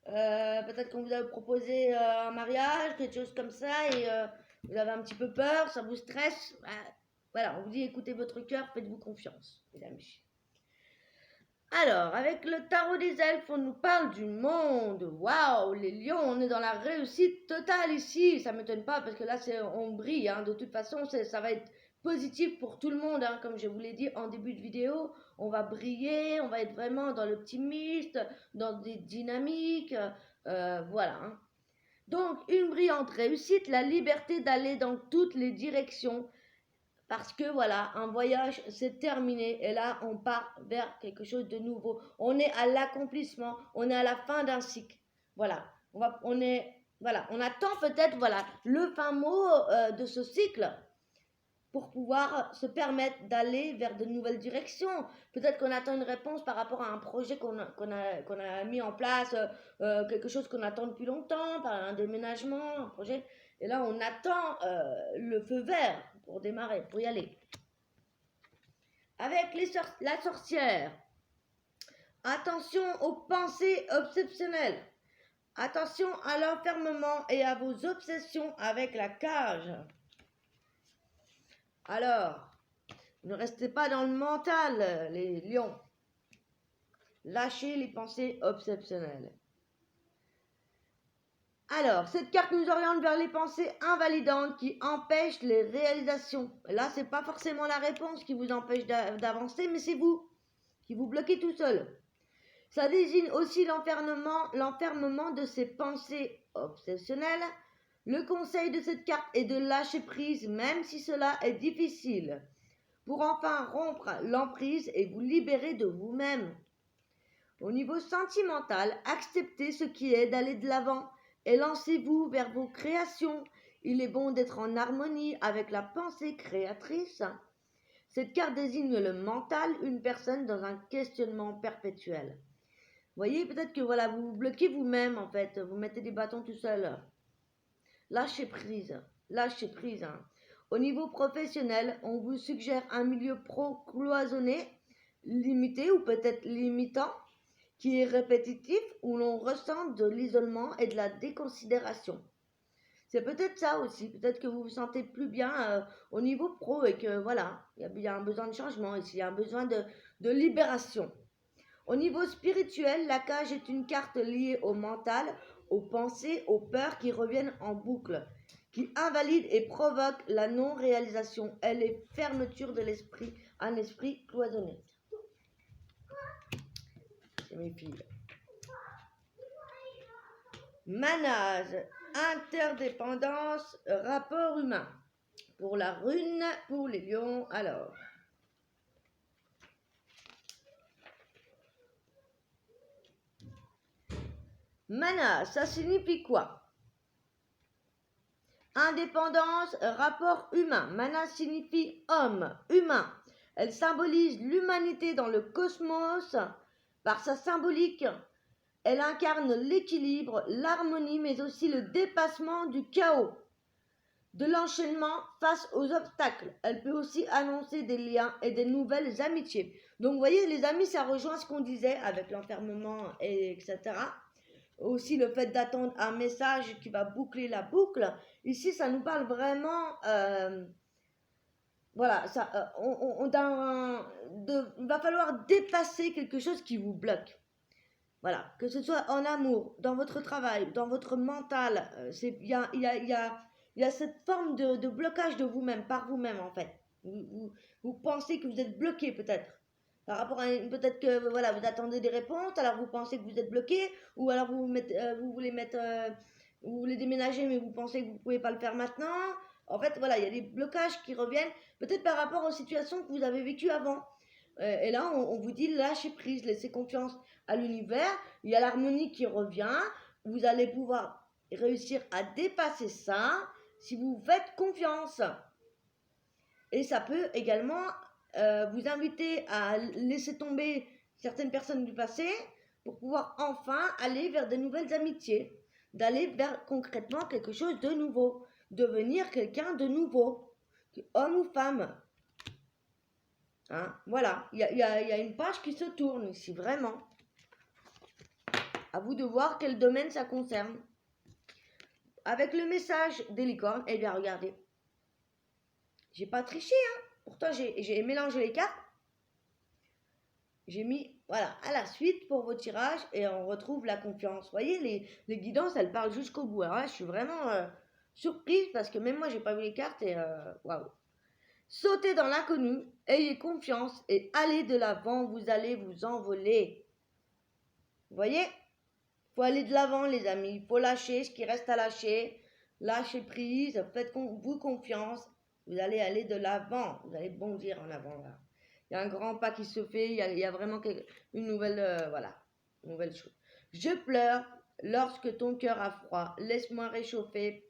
peut-être qu'on vous a proposé un mariage, quelque chose comme ça, et vous avez un petit peu peur, ça vous stresse. Voilà, on vous dit écoutez votre cœur, faites-vous confiance, les amis. Alors, avec le tarot des elfes, on nous parle du monde. Waouh, les lions, on est dans la réussite totale ici. Ça ne m'étonne pas parce que là, on brille. Hein. De toute façon, ça va être positif pour tout le monde. Hein. Comme je vous l'ai dit en début de vidéo, on va briller, on va être vraiment dans l'optimiste, dans des dynamiques. Voilà. Hein. Donc, une brillante réussite, la liberté d'aller dans toutes les directions. Parce que voilà, un voyage c'est terminé et là on part vers quelque chose de nouveau. On est à l'accomplissement, on est à la fin d'un cycle. Voilà, on attend peut-être voilà le fin mot de ce cycle pour pouvoir se permettre d'aller vers de nouvelles directions. Peut-être qu'on attend une réponse par rapport à un projet qu'on a mis en place, quelque chose qu'on attend depuis longtemps, par un déménagement, un projet. Et là, on attend le feu vert pour démarrer, pour y aller. Avec la sorcière, attention aux pensées obsessionnelles. Attention à l'enfermement et à vos obsessions avec la cage. Alors, ne restez pas dans le mental, les lions. Lâchez les pensées obsessionnelles. Alors, cette carte nous oriente vers les pensées invalidantes qui empêchent les réalisations. Là, ce n'est pas forcément la réponse qui vous empêche d'avancer, mais c'est vous qui vous bloquez tout seul. Ça désigne aussi l'enfermement de ces pensées obsessionnelles. Le conseil de cette carte est de lâcher prise, même si cela est difficile, pour enfin rompre l'emprise et vous libérer de vous-même. Au niveau sentimental, acceptez ce qui est d'aller de l'avant et lancez-vous vers vos créations. Il est bon d'être en harmonie avec la pensée créatrice. Cette carte désigne le mental, une personne dans un questionnement perpétuel. Vous voyez, peut-être que voilà, vous vous bloquez vous-même en fait, vous mettez des bâtons tout seul. Lâchez prise, lâchez prise. Hein. Au niveau professionnel, on vous suggère un milieu pro-cloisonné, limité ou peut-être limitant, qui est répétitif, où l'on ressent de l'isolement et de la déconsidération. C'est peut-être ça aussi, peut-être que vous vous sentez plus bien au niveau pro et que voilà, il y a un besoin de changement ici, il y a un besoin de libération. Au niveau spirituel, la cage est une carte liée au mental, aux pensées, aux peurs qui reviennent en boucle, qui invalide et provoque la non-réalisation. Elle est fermeture de l'esprit, un esprit cloisonné. C'est mes filles. Manage, interdépendance, rapport humain. Pour la rune, pour les lions, alors. Manage, ça signifie quoi? Indépendance, rapport humain. Mana signifie homme, humain. Elle symbolise l'humanité dans le cosmos. Par sa symbolique, elle incarne l'équilibre, l'harmonie, mais aussi le dépassement du chaos. de l'enchaînement face aux obstacles. Elle peut aussi annoncer des liens et des nouvelles amitiés. Donc, vous voyez, les amis, ça rejoint ce qu'on disait avec l'enfermement, etc. Aussi, le fait d'attendre un message qui va boucler la boucle. Ici, ça nous parle vraiment... voilà, ça, il va falloir dépasser quelque chose qui vous bloque. Voilà, que ce soit en amour, dans votre travail, dans votre mental, il y a cette forme de blocage de vous-même, par vous-même en fait. Vous pensez que vous êtes bloqué peut-être. Par rapport à peut-être que voilà, vous attendez des réponses, alors vous pensez que vous êtes bloqué, ou alors vous voulez déménager mais vous pensez que vous ne pouvez pas le faire maintenant. En fait, voilà, il y a des blocages qui reviennent, peut-être par rapport aux situations que vous avez vécues avant. Et là, on vous dit lâchez prise, laissez confiance à l'univers. Il y a l'harmonie qui revient. Vous allez pouvoir réussir à dépasser ça si vous faites confiance. Et ça peut également vous inviter à laisser tomber certaines personnes du passé pour pouvoir enfin aller vers de nouvelles amitiés, d'aller vers concrètement quelque chose de nouveau, devenir quelqu'un de nouveau, homme ou femme. Hein, voilà, il y a une page qui se tourne ici, vraiment. À vous de voir quel domaine ça concerne. Avec le message des licornes, eh bien regardez, j'ai pas triché, hein. Pourtant j'ai mélangé les cartes. J'ai mis, voilà, à la suite pour vos tirages et on retrouve la confiance. Vous voyez, les guidances, elles parlent jusqu'au bout. Alors là, je suis vraiment surprise parce que même moi, j'ai pas vu les cartes et waouh. Sautez dans l'inconnu, ayez confiance et allez de l'avant, vous allez vous envoler. Vous voyez? Il faut aller de l'avant, les amis. Il faut lâcher ce qui reste à lâcher. Lâchez prise, faites-vous confiance. Vous allez aller de l'avant. Vous allez bondir en avant. Là. Il y a un grand pas qui se fait. Il y a vraiment une nouvelle, voilà, une nouvelle chose. Je pleure lorsque ton cœur a froid. Laisse-moi réchauffer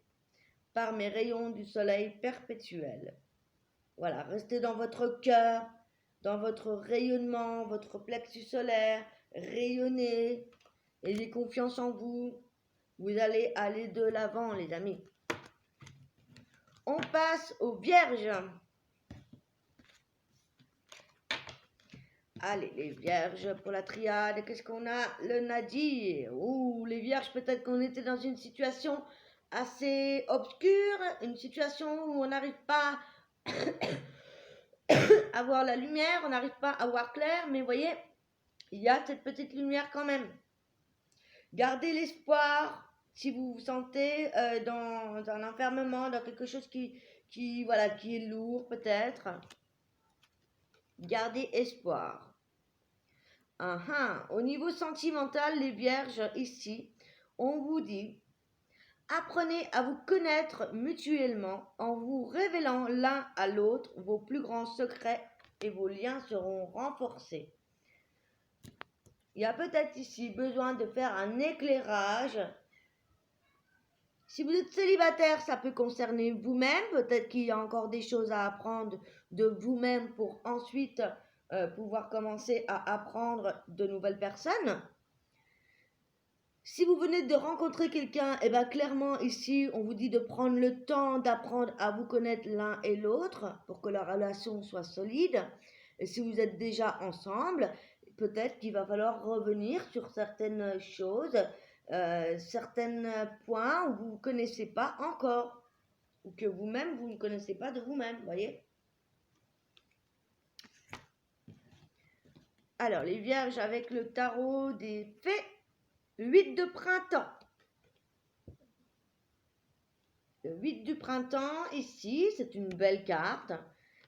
par mes rayons du soleil perpétuel. Voilà, restez dans votre cœur, dans votre rayonnement, votre plexus solaire. Rayonnez. Ayez confiance en vous. Vous allez aller de l'avant, les amis. On passe aux vierges. Allez, les vierges pour la triade. Qu'est-ce qu'on a? Le nadir. Ouh, les vierges, peut-être qu'on était dans une situation assez obscure. Une situation où on n'arrive pas à voir la lumière. On n'arrive pas à voir clair. Mais vous voyez, il y a cette petite lumière quand même. Gardez l'espoir si vous vous sentez dans un enfermement, dans quelque chose qui est lourd peut-être. Gardez espoir. Au niveau sentimental, les vierges, ici, on vous dit, apprenez à vous connaître mutuellement en vous révélant l'un à l'autre vos plus grands secrets et vos liens seront renforcés. Il y a peut-être ici besoin de faire un éclairage. Si vous êtes célibataire, ça peut concerner vous-même. Peut-être qu'il y a encore des choses à apprendre de vous-même pour ensuite pouvoir commencer à apprendre de nouvelles personnes. Si vous venez de rencontrer quelqu'un, eh bien clairement ici, on vous dit de prendre le temps d'apprendre à vous connaître l'un et l'autre pour que la relation soit solide. Et si vous êtes déjà ensemble, peut-être qu'il va falloir revenir sur certaines choses, certains points où vous ne connaissez pas encore, ou que vous-même, vous ne connaissez pas de vous-même, voyez. Alors, les vierges avec le tarot des fées, 8 de printemps. Le 8 du printemps, ici, c'est une belle carte,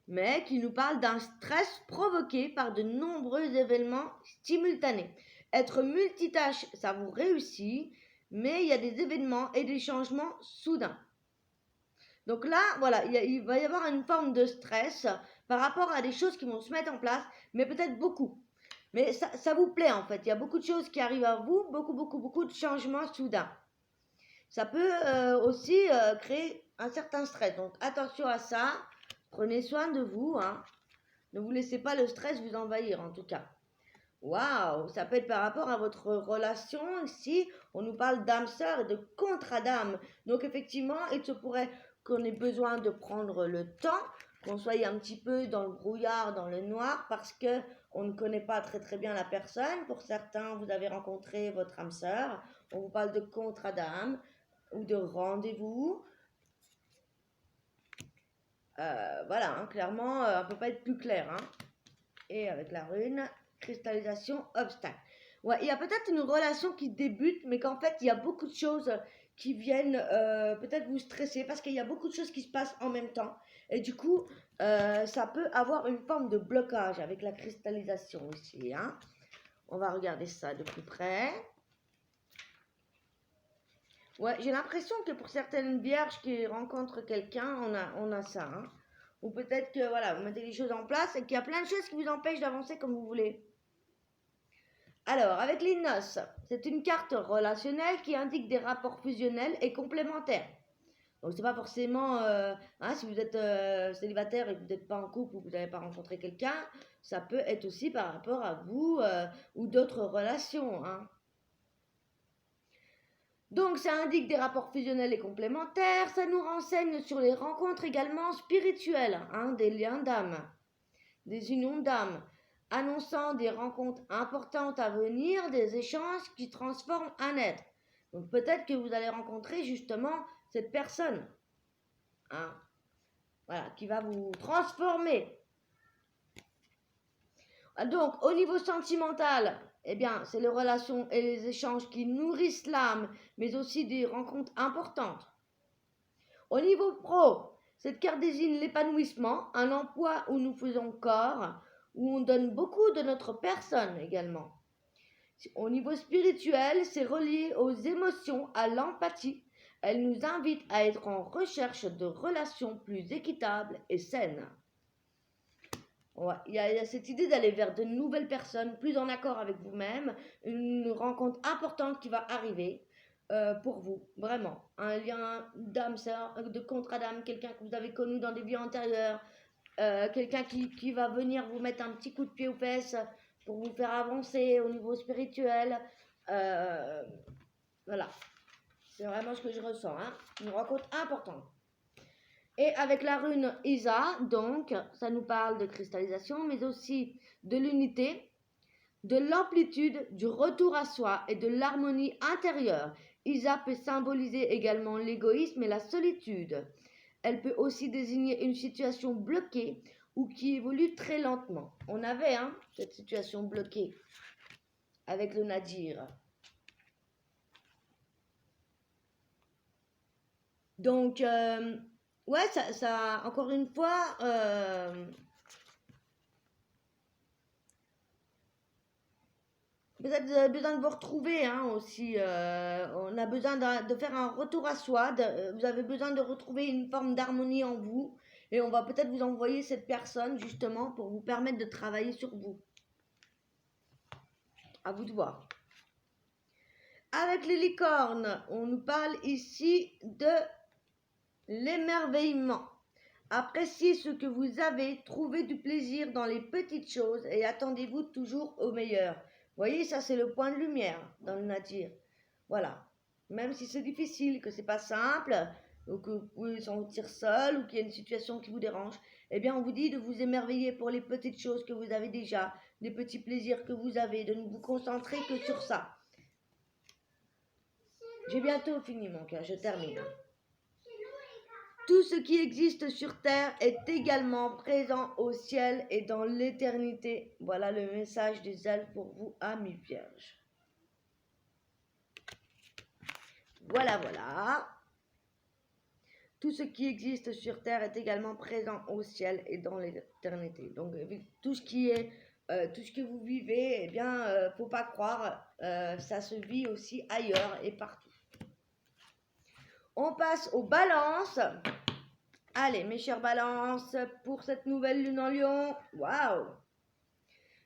mais qui nous parle d'un stress provoqué par de nombreux événements simultanés. Être multitâche, ça vous réussit, mais il y a des événements et des changements soudains. Donc là, voilà, il va y avoir une forme de stress par rapport à des choses qui vont se mettre en place, mais peut-être beaucoup. Mais ça vous plaît en fait, il y a beaucoup de choses qui arrivent à vous, beaucoup de changements soudains. Ça peut aussi créer un certain stress. Donc attention à ça, prenez soin de vous, hein. Ne vous laissez pas le stress vous envahir en tout cas. Waouh, ça peut être par rapport à votre relation ici, on nous parle d'âme sœur et de contrat d'âme. Donc effectivement, il se pourrait qu'on ait besoin de prendre le temps, qu'on soit un petit peu dans le brouillard, dans le noir, parce que on ne connaît pas très très bien la personne. Pour certains, vous avez rencontré votre âme sœur. On vous parle de contrat d'âme ou de rendez-vous. Voilà, hein, clairement, on ne peut pas être plus clair. Hein. Et avec la rune, cristallisation, obstacle. Ouais, il y a peut-être une relation qui débute, mais qu'en fait, il y a beaucoup de choses qui viennent peut-être vous stresser parce qu'il y a beaucoup de choses qui se passent en même temps. Et du coup, ça peut avoir une forme de blocage avec la cristallisation ici. Hein. On va regarder ça de plus près. Ouais, j'ai l'impression que pour certaines vierges qui rencontrent quelqu'un, on a ça. Hein. Ou peut-être que voilà, vous mettez les choses en place et qu'il y a plein de choses qui vous empêchent d'avancer comme vous voulez. Alors, avec les noces, c'est une carte relationnelle qui indique des rapports fusionnels et complémentaires. Donc, c'est pas forcément, hein, si vous êtes célibataire et que vous n'êtes pas en couple ou que vous n'avez pas rencontré quelqu'un, ça peut être aussi par rapport à vous ou d'autres relations. Hein. Donc, ça indique des rapports fusionnels et complémentaires. Ça nous renseigne sur les rencontres également spirituelles, hein, des liens d'âme, des unions d'âme, annonçant des rencontres importantes à venir, des échanges qui transforment un être. Donc, peut-être que vous allez rencontrer justement cette personne, hein, voilà, qui va vous transformer. Donc, au niveau sentimental, eh bien, c'est les relations et les échanges qui nourrissent l'âme, mais aussi des rencontres importantes. Au niveau pro, cette carte désigne l'épanouissement, un emploi où nous faisons corps, où on donne beaucoup de notre personne également. Au niveau spirituel, c'est relié aux émotions, à l'empathie. Elle nous invite à être en recherche de relations plus équitables et saines. Ouais, il y a cette idée d'aller vers de nouvelles personnes, plus en accord avec vous-même, une rencontre importante qui va arriver pour vous, vraiment. Un lien d'âme sœur, de contrat d'âme, quelqu'un que vous avez connu dans des vies antérieures, quelqu'un qui va venir vous mettre un petit coup de pied aux fesses pour vous faire avancer au niveau spirituel. Voilà, c'est vraiment ce que je ressens, hein. Une rencontre importante. Et avec la rune Isa, donc, ça nous parle de cristallisation, mais aussi de l'unité, de l'amplitude, du retour à soi et de l'harmonie intérieure. Isa peut symboliser également l'égoïsme et la solitude. Elle peut aussi désigner une situation bloquée ou qui évolue très lentement. On avait cette situation bloquée avec le Nadir. Donc, ouais, ça, encore une fois, peut-être vous avez besoin de vous retrouver aussi. On a besoin de faire un retour à soi. Vous avez besoin de retrouver une forme d'harmonie en vous. Et on va peut-être vous envoyer cette personne justement pour vous permettre de travailler sur vous. À vous de voir. Avec les licornes, on nous parle ici de l'émerveillement. Appréciez ce que vous avez, trouvez du plaisir dans les petites choses et attendez-vous toujours au meilleur. Vous voyez, ça c'est le point de lumière dans le nature. Voilà. Même si c'est difficile, que c'est pas simple, ou que vous pouvez vous sentir seul, ou qu'il y a une situation qui vous dérange, eh bien on vous dit de vous émerveiller pour les petites choses que vous avez déjà, les petits plaisirs que vous avez, de ne vous concentrer que sur ça. J'ai bientôt fini mon cœur, je termine. Tout ce qui existe sur terre est également présent au ciel et dans l'éternité. Voilà le message des elfes pour vous, amis vierges. Voilà, voilà. Tout ce qui existe sur terre est également présent au ciel et dans l'éternité. Donc, tout ce que vous vivez, eh bien, faut pas croire, ça se vit aussi ailleurs et partout. On passe aux balances. Allez, mes chères balances, pour cette nouvelle lune en lion, waouh!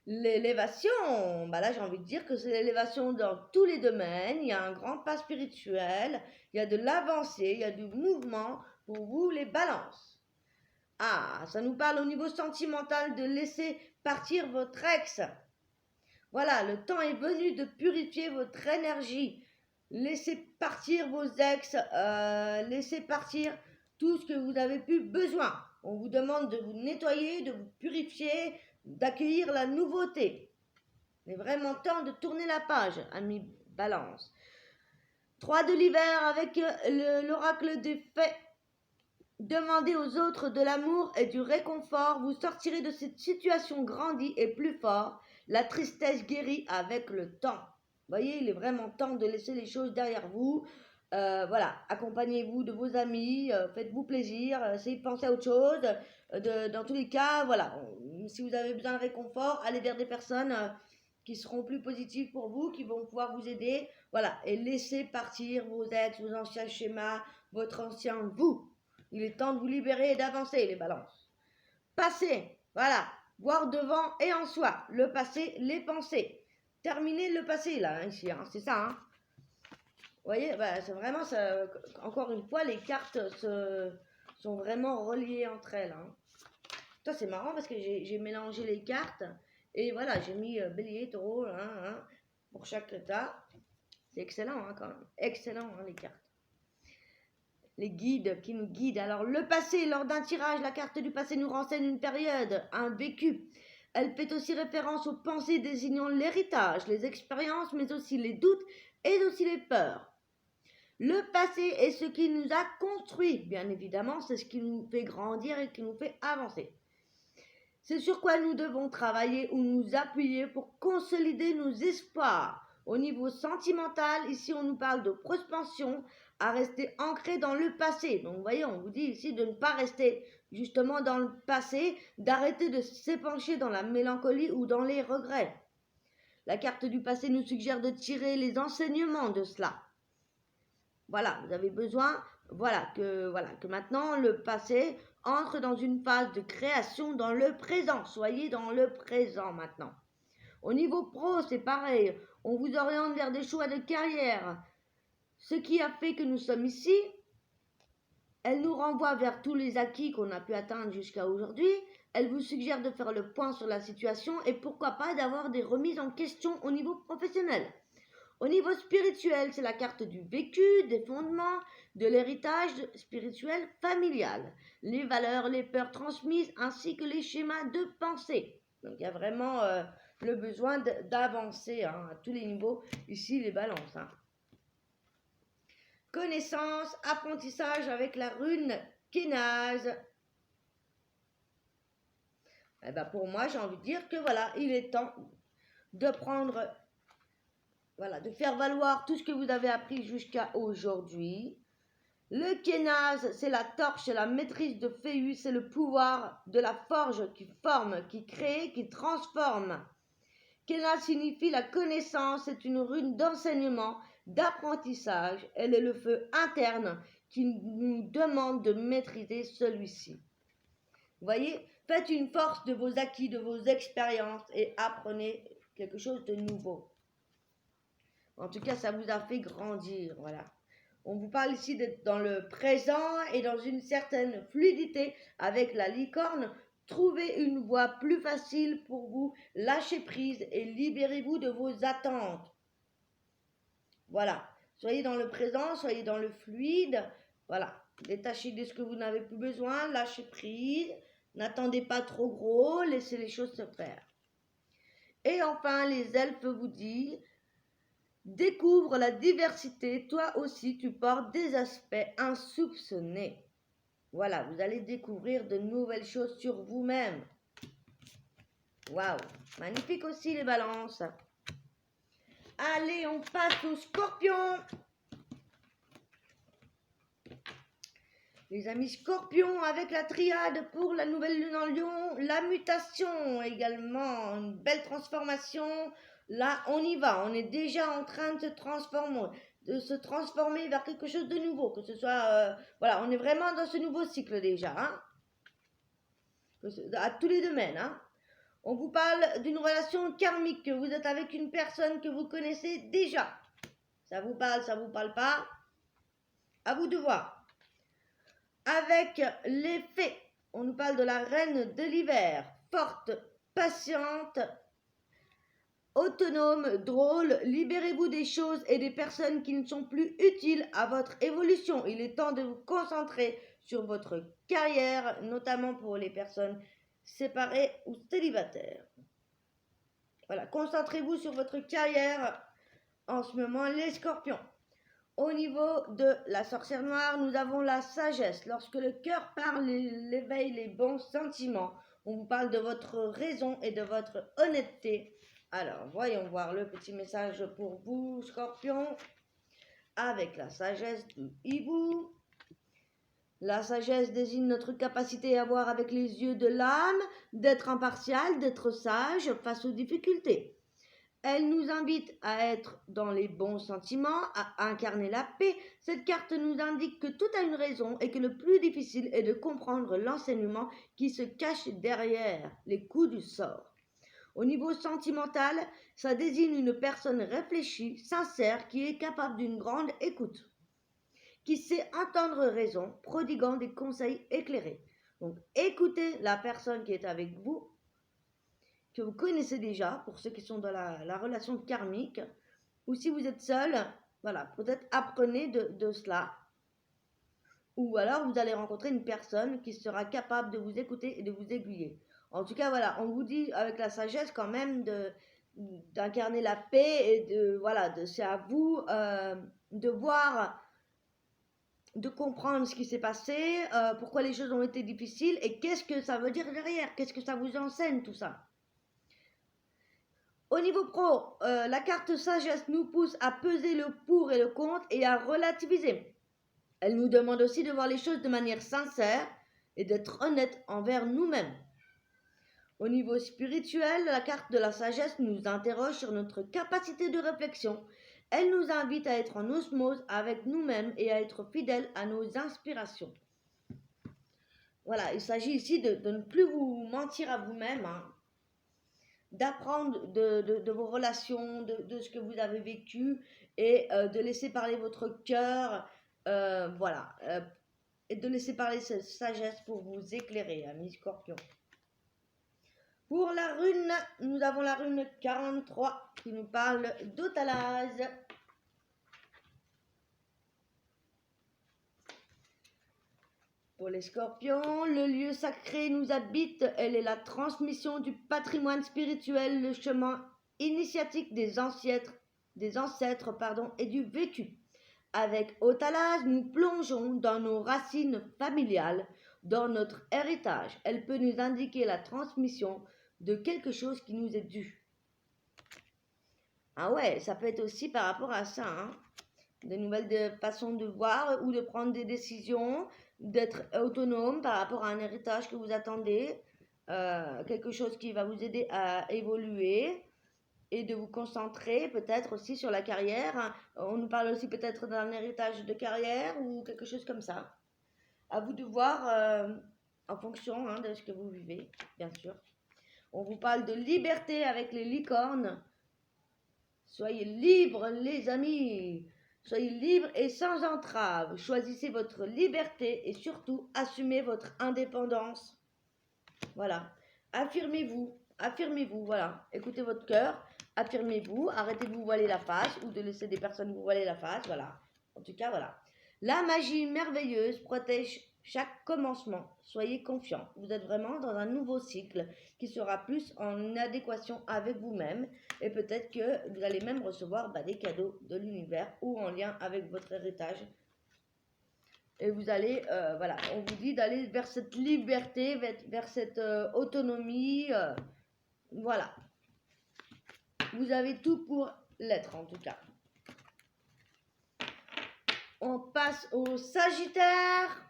L'élévation, bah là j'ai envie de dire que c'est l'élévation dans tous les domaines, il y a un grand pas spirituel, il y a de l'avancée, il y a du mouvement pour vous les balances. Ah, ça nous parle au niveau sentimental de laisser partir votre ex. Voilà, le temps est venu de purifier votre énergie. Laissez partir vos ex, laissez partir tout ce que vous avez pu besoin. On vous demande de vous nettoyer, de vous purifier, d'accueillir la nouveauté. Il est vraiment temps de tourner la page, amis Balance. 3 de l'hiver avec l'oracle des faits. Demandez aux autres de l'amour et du réconfort. Vous sortirez de cette situation grandie et plus fort. La tristesse guérit avec le temps. Vous voyez, il est vraiment temps de laisser les choses derrière vous. Voilà, accompagnez-vous de vos amis, faites-vous plaisir, essayez de penser à autre chose. Dans tous les cas, voilà, si vous avez besoin de réconfort, allez vers des personnes qui seront plus positives pour vous, qui vont pouvoir vous aider. Voilà, et laissez partir vos ex, vos anciens schémas, votre ancien vous. Il est temps de vous libérer et d'avancer, les balances. Passé, voilà, voir devant et en soi. Le passé, les pensées. Terminez le passé, là, ici, hein, c'est ça, hein. Vous voyez, bah, c'est vraiment ça. Encore une fois, les cartes sont vraiment reliées entre elles. Hein. Ça, c'est marrant parce que j'ai mélangé les cartes. Et voilà, j'ai mis bélier, taureau, pour chaque état. C'est excellent, hein, quand même. Excellent, hein, les cartes. Les guides qui nous guident. Alors, le passé, lors d'un tirage, la carte du passé nous renseigne une période, un vécu. Elle fait aussi référence aux pensées désignant l'héritage, les expériences, mais aussi les doutes et aussi les peurs. Le passé est ce qui nous a construit, bien évidemment, c'est ce qui nous fait grandir et qui nous fait avancer. C'est sur quoi nous devons travailler ou nous appuyer pour consolider nos espoirs. Au niveau sentimental, ici on nous parle de propension à rester ancré dans le passé. Donc vous voyez, on vous dit ici de ne pas rester justement dans le passé, d'arrêter de s'épancher dans la mélancolie ou dans les regrets. La carte du passé nous suggère de tirer les enseignements de cela. Voilà, vous avez besoin, que maintenant le passé entre dans une phase de création dans le présent. Soyez dans le présent maintenant. Au niveau pro, c'est pareil. On vous oriente vers des choix de carrière. Ce qui a fait que nous sommes ici, elle nous renvoie vers tous les acquis qu'on a pu atteindre jusqu'à aujourd'hui. Elle vous suggère de faire le point sur la situation et pourquoi pas d'avoir des remises en question au niveau professionnel. Au niveau spirituel, c'est la carte du vécu, des fondements, de l'héritage spirituel familial, les valeurs, les peurs transmises ainsi que les schémas de pensée. Donc il y a vraiment le besoin d'avancer à tous les niveaux. Ici, les balances. Connaissance, apprentissage avec la rune Kénaz. Eh ben pour moi, j'ai envie de dire que voilà, il est temps de prendre... Voilà, de faire valoir tout ce que vous avez appris jusqu'à aujourd'hui. Le Kénaz, c'est la torche, c'est la maîtrise de Phéus, c'est le pouvoir de la forge qui forme, qui crée, qui transforme. Kénaz signifie la connaissance, c'est une rune d'enseignement, d'apprentissage. Elle est le feu interne qui nous demande de maîtriser celui-ci. Vous voyez, faites une force de vos acquis, de vos expériences et apprenez quelque chose de nouveau. En tout cas, ça vous a fait grandir, voilà. On vous parle ici d'être dans le présent et dans une certaine fluidité avec la licorne. Trouvez une voie plus facile pour vous, lâchez prise et libérez-vous de vos attentes. Voilà, soyez dans le présent, soyez dans le fluide, voilà. Détachez de ce que vous n'avez plus besoin, lâchez prise, n'attendez pas trop gros, laissez les choses se faire. Et enfin, les elfes vous disent... Découvre la diversité, toi aussi tu portes des aspects insoupçonnés. Voilà, vous allez découvrir de nouvelles choses sur vous-même. Waouh, magnifique aussi les balances. Allez, on passe aux scorpions. Les amis scorpions avec la triade pour la nouvelle lune en lion, la mutation également, une belle transformation. Là, on y va, on est déjà en train de se transformer vers quelque chose de nouveau, que ce soit, voilà, on est vraiment dans ce nouveau cycle déjà, hein, à tous les domaines, hein. On vous parle d'une relation karmique, que vous êtes avec une personne que vous connaissez déjà. Ça vous parle pas, à vous de voir. Avec les fées, on nous parle de la reine de l'hiver, forte, patiente, autonome, drôle, libérez-vous des choses et des personnes qui ne sont plus utiles à votre évolution. Il est temps de vous concentrer sur votre carrière, notamment pour les personnes séparées ou célibataires. Voilà, concentrez-vous sur votre carrière en ce moment, les scorpions. Au niveau de la sorcière noire, nous avons la sagesse. Lorsque le cœur parle, il éveille les bons sentiments. On vous parle de votre raison et de votre honnêteté. Alors, voyons voir le petit message pour vous, scorpion, avec la sagesse du hibou. La sagesse désigne notre capacité à voir avec les yeux de l'âme, d'être impartial, d'être sage face aux difficultés. Elle nous invite à être dans les bons sentiments, à incarner la paix. Cette carte nous indique que tout a une raison et que le plus difficile est de comprendre l'enseignement qui se cache derrière les coups du sort. Au niveau sentimental, ça désigne une personne réfléchie, sincère, qui est capable d'une grande écoute, qui sait entendre raison, prodiguant des conseils éclairés. Donc écoutez la personne qui est avec vous, que vous connaissez déjà, pour ceux qui sont dans la relation karmique, ou si vous êtes seul, voilà, peut-être apprenez de cela. Ou alors vous allez rencontrer une personne qui sera capable de vous écouter et de vous aiguiller. En tout cas, voilà, on vous dit avec la sagesse quand même d'incarner la paix et c'est à vous de voir, de comprendre ce qui s'est passé, pourquoi les choses ont été difficiles et qu'est-ce que ça veut dire derrière, qu'est-ce que ça vous enseigne tout ça. Au niveau pro, la carte sagesse nous pousse à peser le pour et le contre et à relativiser. Elle nous demande aussi de voir les choses de manière sincère et d'être honnête envers nous-mêmes. Au niveau spirituel, la carte de la sagesse nous interroge sur notre capacité de réflexion. Elle nous invite à être en osmose avec nous-mêmes et à être fidèles à nos inspirations. Voilà, il s'agit ici de ne plus vous mentir à vous-même, hein, d'apprendre de vos relations, de ce que vous avez vécu et de laisser parler votre cœur, et de laisser parler cette sagesse pour vous éclairer, amis scorpions. Pour la rune, nous avons la rune 43 qui nous parle d'Otalase. Pour les scorpions, le lieu sacré nous habite, elle est la transmission du patrimoine spirituel, le chemin initiatique des ancêtres et du vécu. Avec Otalase, nous plongeons dans nos racines familiales, dans notre héritage. Elle peut nous indiquer la transmission de quelque chose qui nous est dû. Ah ouais, ça peut être aussi par rapport à ça, hein. De nouvelles façons de voir ou de prendre des décisions, d'être autonome par rapport à un héritage que vous attendez, quelque chose qui va vous aider à évoluer et de vous concentrer peut-être aussi sur la carrière. On nous parle aussi peut-être d'un héritage de carrière ou quelque chose comme ça. À vous de voir en fonction de ce que vous vivez, bien sûr. On vous parle de liberté avec les licornes. Soyez libres, les amis. Soyez libres et sans entrave. Choisissez votre liberté et surtout assumez votre indépendance. Voilà. Affirmez-vous. Affirmez-vous. Voilà. Écoutez votre cœur. Affirmez-vous. Arrêtez de vous voiler la face ou de laisser des personnes vous voiler la face. Voilà. En tout cas, voilà. La magie merveilleuse protège chaque commencement. Soyez confiants. Vous êtes vraiment dans un nouveau cycle qui sera plus en adéquation avec vous-même. Et peut-être que vous allez même recevoir des cadeaux de l'univers ou en lien avec votre héritage. Et vous allez, on vous dit d'aller vers cette liberté, vers cette autonomie. Voilà. Vous avez tout pour l'être en tout cas. On passe au Sagittaire.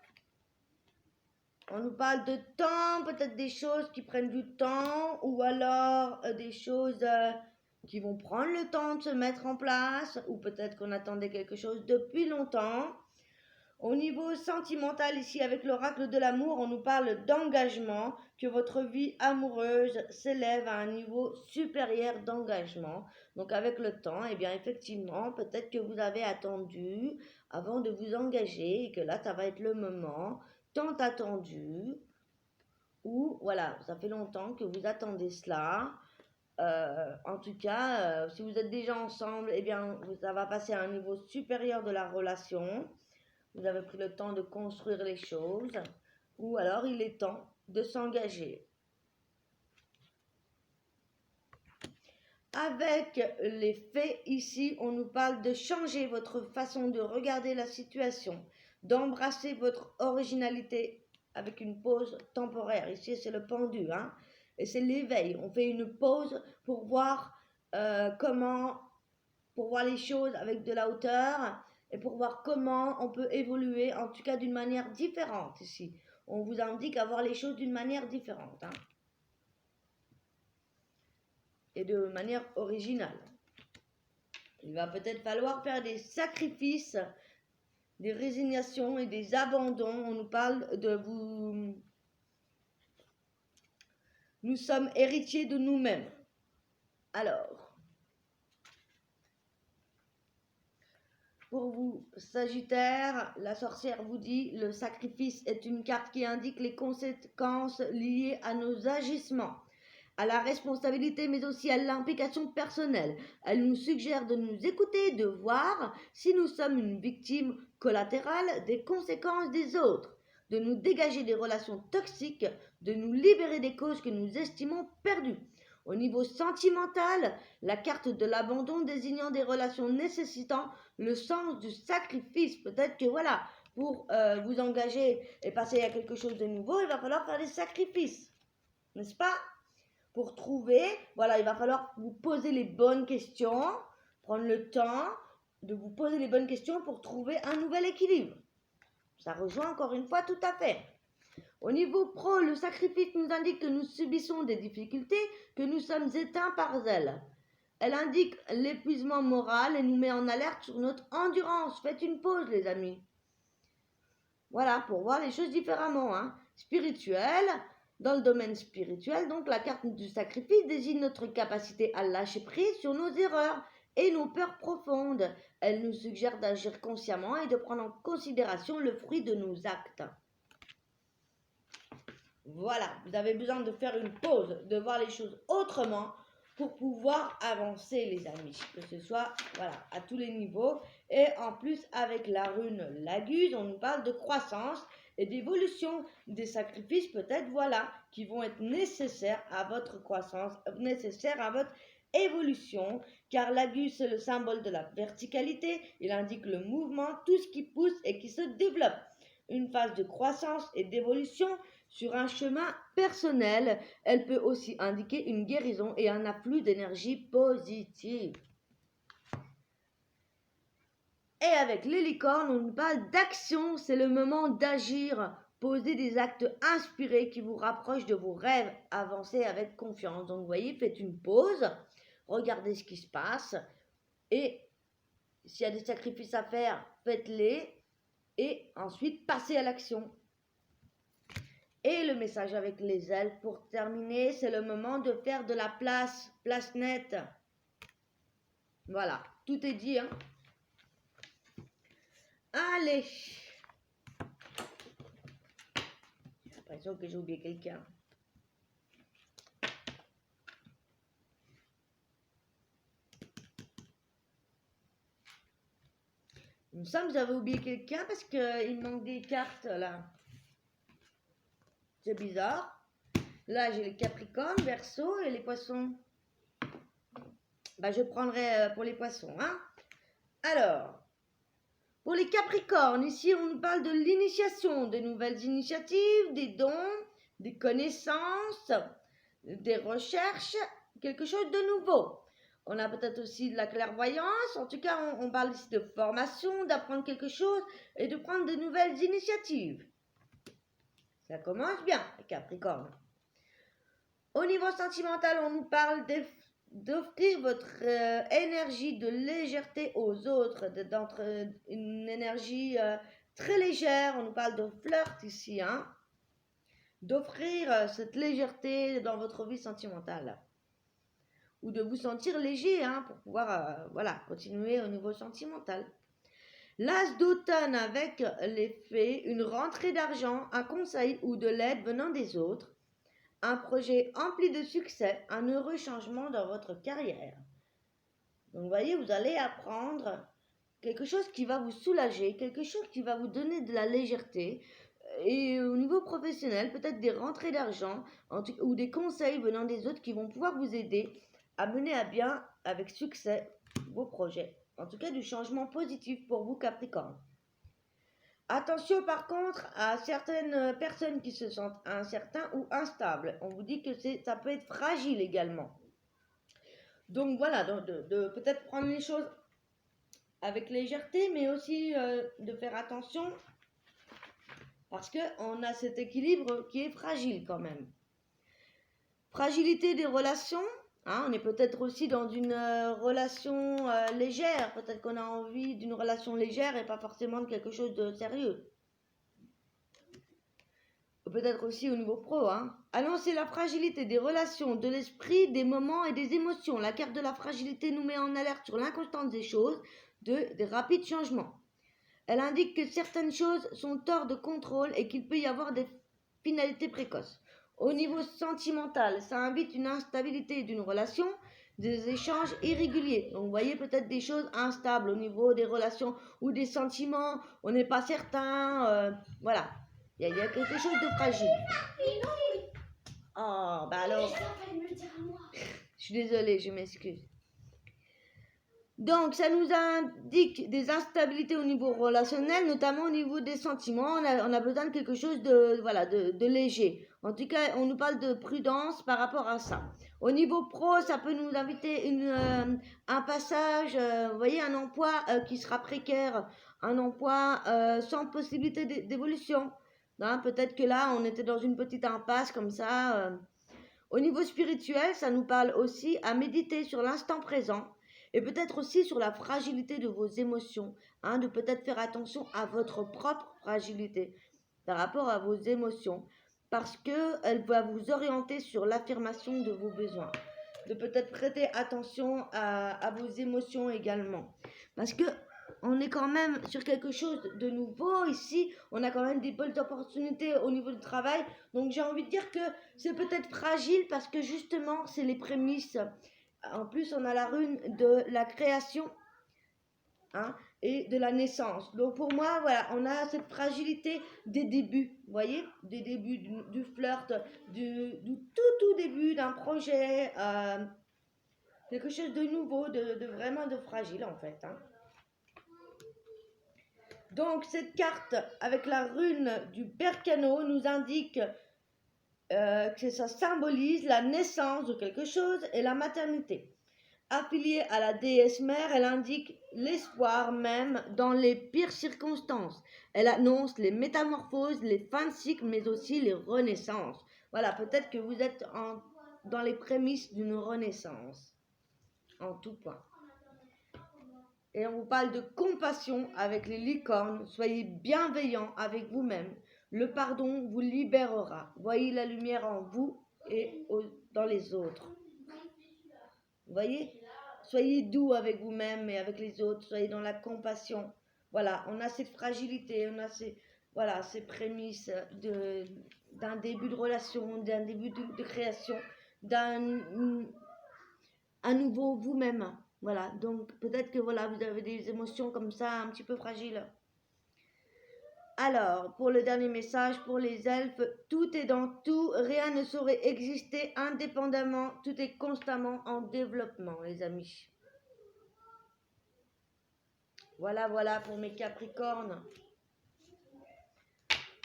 On nous parle de temps, peut-être des choses qui prennent du temps ou alors des choses qui vont prendre le temps de se mettre en place ou peut-être qu'on attendait quelque chose depuis longtemps. Au niveau sentimental, ici avec l'oracle de l'amour, on nous parle d'engagement, que votre vie amoureuse s'élève à un niveau supérieur d'engagement. Donc avec le temps, eh bien effectivement, peut-être que vous avez attendu avant de vous engager et que là, ça va être le moment tant attendu, ou voilà, ça fait longtemps que vous attendez cela. En tout cas, si vous êtes déjà ensemble, eh bien, ça va passer à un niveau supérieur de la relation. Vous avez pris le temps de construire les choses. Ou alors, il est temps de s'engager. Avec les faits ici, on nous parle de changer votre façon de regarder la situation, d'embrasser votre originalité avec une pause temporaire. Ici, c'est le pendu, hein, et c'est l'éveil. On fait une pause pour voir pour voir les choses avec de la hauteur et pour voir comment on peut évoluer, en tout cas d'une manière différente ici. On vous indique à voir les choses d'une manière différente, hein, et de manière originale. Il va peut-être falloir faire des sacrifices, des résignations et des abandons. On nous parle de vous. Nous sommes héritiers de nous-mêmes. Alors, pour vous, Sagittaire, la sorcière vous dit le sacrifice est une carte qui indique les conséquences liées à nos agissements, à la responsabilité, mais aussi à l'implication personnelle. Elle nous suggère de nous écouter, de voir si nous sommes une victime collatérale des conséquences des autres, de nous dégager des relations toxiques, de nous libérer des causes que nous estimons perdues. Au niveau sentimental, la carte de l'abandon désignant des relations nécessitant le sens du sacrifice. Peut-être que voilà, pour vous engager et passer à quelque chose de nouveau, il va falloir faire des sacrifices, n'est-ce pas? Pour trouver, voilà, il va falloir vous poser les bonnes questions, prendre le temps de vous poser les bonnes questions pour trouver un nouvel équilibre. Ça rejoint encore une fois tout à fait. Au niveau pro, le sacrifice nous indique que nous subissons des difficultés, que nous sommes éteints par elles. Elle indique l'épuisement moral et nous met en alerte sur notre endurance. Faites une pause, les amis. Voilà, pour voir les choses différemment, hein. Spirituel. Dans le domaine spirituel, donc, la carte du sacrifice désigne notre capacité à lâcher prise sur nos erreurs et nos peurs profondes. Elle nous suggère d'agir consciemment et de prendre en considération le fruit de nos actes. Voilà, vous avez besoin de faire une pause, de voir les choses autrement pour pouvoir avancer, les amis. Que ce soit, voilà, à tous les niveaux. Et en plus, avec la rune Laguse, on nous parle de croissance et d'évolution, des sacrifices peut-être, voilà, qui vont être nécessaires à votre croissance, nécessaires à votre évolution, car Laguse, c'est le symbole de la verticalité. Il indique le mouvement, tout ce qui pousse et qui se développe. Une phase de croissance et d'évolution sur un chemin personnel. Elle peut aussi indiquer une guérison et un afflux d'énergie positive. Et avec les licornes, on nous parle d'action. C'est le moment d'agir. Posez des actes inspirés qui vous rapprochent de vos rêves. Avancez avec confiance. Donc, vous voyez, faites une pause. Regardez ce qui se passe. Et s'il y a des sacrifices à faire, faites-les. Et ensuite, passez à l'action. Et le message avec les ailes pour terminer, c'est le moment de faire de la place nette. Voilà, tout est dit, hein. Allez. J'ai l'impression que j'ai oublié quelqu'un. Il me semble que j'avais oublié quelqu'un parce qu'il manque des cartes là. C'est bizarre. Là, j'ai les Capricornes, Verseau et les Poissons. Bah, je prendrai pour les Poissons, hein. Alors, pour les Capricornes, ici, on nous parle de l'initiation, des nouvelles initiatives, des dons, des connaissances, des recherches, quelque chose de nouveau. On a peut-être aussi de la clairvoyance. En tout cas, on parle ici de formation, d'apprendre quelque chose et de prendre de nouvelles initiatives. Ça commence bien, les Capricornes. Au niveau sentimental, on nous parle d'offrir votre énergie de légèreté aux autres, d'entre une énergie très légère. On nous parle de flirt ici, hein. D'offrir cette légèreté dans votre vie sentimentale. Ou de vous sentir léger, hein, pour pouvoir voilà, continuer au niveau sentimental. L'as d'automne avec les fées, une rentrée d'argent, un conseil ou de l'aide venant des autres. un projet empli de succès, un heureux changement dans votre carrière. Donc vous voyez, vous allez apprendre quelque chose qui va vous soulager, quelque chose qui va vous donner de la légèreté. Et au niveau professionnel, peut-être des rentrées d'argent ou des conseils venant des autres qui vont pouvoir vous aider à mener à bien avec succès vos projets. En tout cas, du changement positif pour vous, Capricorne. Attention par contre à certaines personnes qui se sentent incertains ou instables. On vous dit que ça peut être fragile également. Donc voilà, de peut-être prendre les choses avec légèreté, mais aussi de faire attention parce qu'on a cet équilibre qui est fragile quand même. Fragilité des relations, hein, on est peut-être aussi dans une relation légère, peut-être qu'on a envie d'une relation légère et pas forcément de quelque chose de sérieux. Peut-être aussi au niveau pro. Hein. Annoncer la fragilité des relations, de l'esprit, des moments et des émotions. La carte de la fragilité nous met en alerte sur l'inconstance des choses, des rapides changements. Elle indique que certaines choses sont hors de contrôle et qu'il peut y avoir des finalités précoces. Au niveau sentimental, ça invite une instabilité d'une relation, des échanges irréguliers. Donc vous voyez peut-être des choses instables au niveau des relations ou des sentiments, on n'est pas certain, voilà. Il y a quelque chose de fragile. Oh, bah alors. Je suis désolée, je m'excuse. Donc, ça nous indique des instabilités au niveau relationnel, notamment au niveau des sentiments. On a besoin de quelque chose de léger. En tout cas, on nous parle de prudence par rapport à ça. Au niveau pro, ça peut nous inviter un passage, vous voyez, un emploi qui sera précaire, un emploi sans possibilité d'évolution. Hein, peut-être que là, on était dans une petite impasse comme ça. Au niveau spirituel, ça nous parle aussi à méditer sur l'instant présent et peut-être aussi sur la fragilité de vos émotions, hein, de peut-être faire attention à votre propre fragilité par rapport à vos émotions, parce qu'elle va vous orienter sur l'affirmation de vos besoins, de peut-être prêter attention à vos émotions également, parce que on est quand même sur quelque chose de nouveau ici, on a quand même des bonnes opportunités au niveau du travail, donc j'ai envie de dire que c'est peut-être fragile parce que justement c'est les prémices. En plus on a la rune de la création, hein, et de la naissance. Donc pour moi, voilà, on a cette fragilité des débuts, vous voyez, des débuts du flirt, du tout début d'un projet, quelque chose de nouveau, de vraiment de fragile en fait, hein. Donc cette carte avec la rune du Bercano nous indique que ça symbolise la naissance de quelque chose et la maternité. Affiliée à la déesse mère, elle indique l'espoir même dans les pires circonstances. Elle annonce les métamorphoses, les fins de cycle, mais aussi les renaissances. Voilà, peut-être que vous êtes dans les prémices d'une renaissance, en tout point. Et on vous parle de compassion avec les licornes. Soyez bienveillants avec vous-même. Le pardon vous libérera. Voyez la lumière en vous et dans les autres. Vous voyez ? Soyez doux avec vous-même et avec les autres. Soyez dans la compassion. Voilà, on a cette fragilité, on a ces prémices d'un début de relation, d'un début de création, un nouveau vous-même. Voilà, donc peut-être que voilà, vous avez des émotions comme ça un petit peu fragiles. Alors, pour le dernier message, pour les elfes, tout est dans tout, rien ne saurait exister indépendamment, tout est constamment en développement, les amis. Voilà pour mes Capricornes.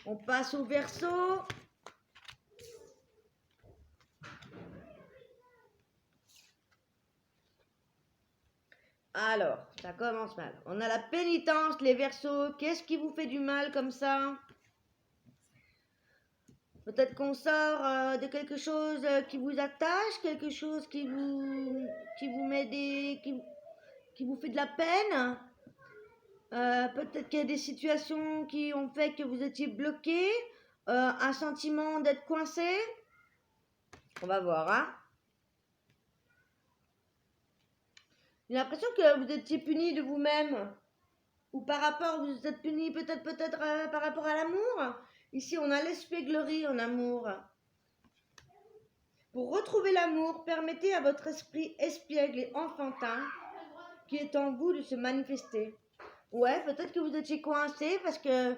On passe au Verseau. Alors, ça commence mal. On a la pénitence, les Verseaux. Qu'est-ce qui vous fait du mal comme ça? Peut-être qu'on sort de quelque chose qui vous attache, quelque chose qui vous met qui vous fait de la peine. Peut-être qu'il y a des situations qui ont fait que vous étiez bloqué, un sentiment d'être coincé. On va voir, hein. J'ai l'impression que vous étiez puni de vous-même. Ou par rapport, vous êtes puni peut-être par rapport à l'amour. Ici, on a l'espièglerie en amour. Pour retrouver l'amour, permettez à votre esprit espiègle et enfantin qui est en vous de se manifester. Ouais, peut-être que vous étiez coincé parce que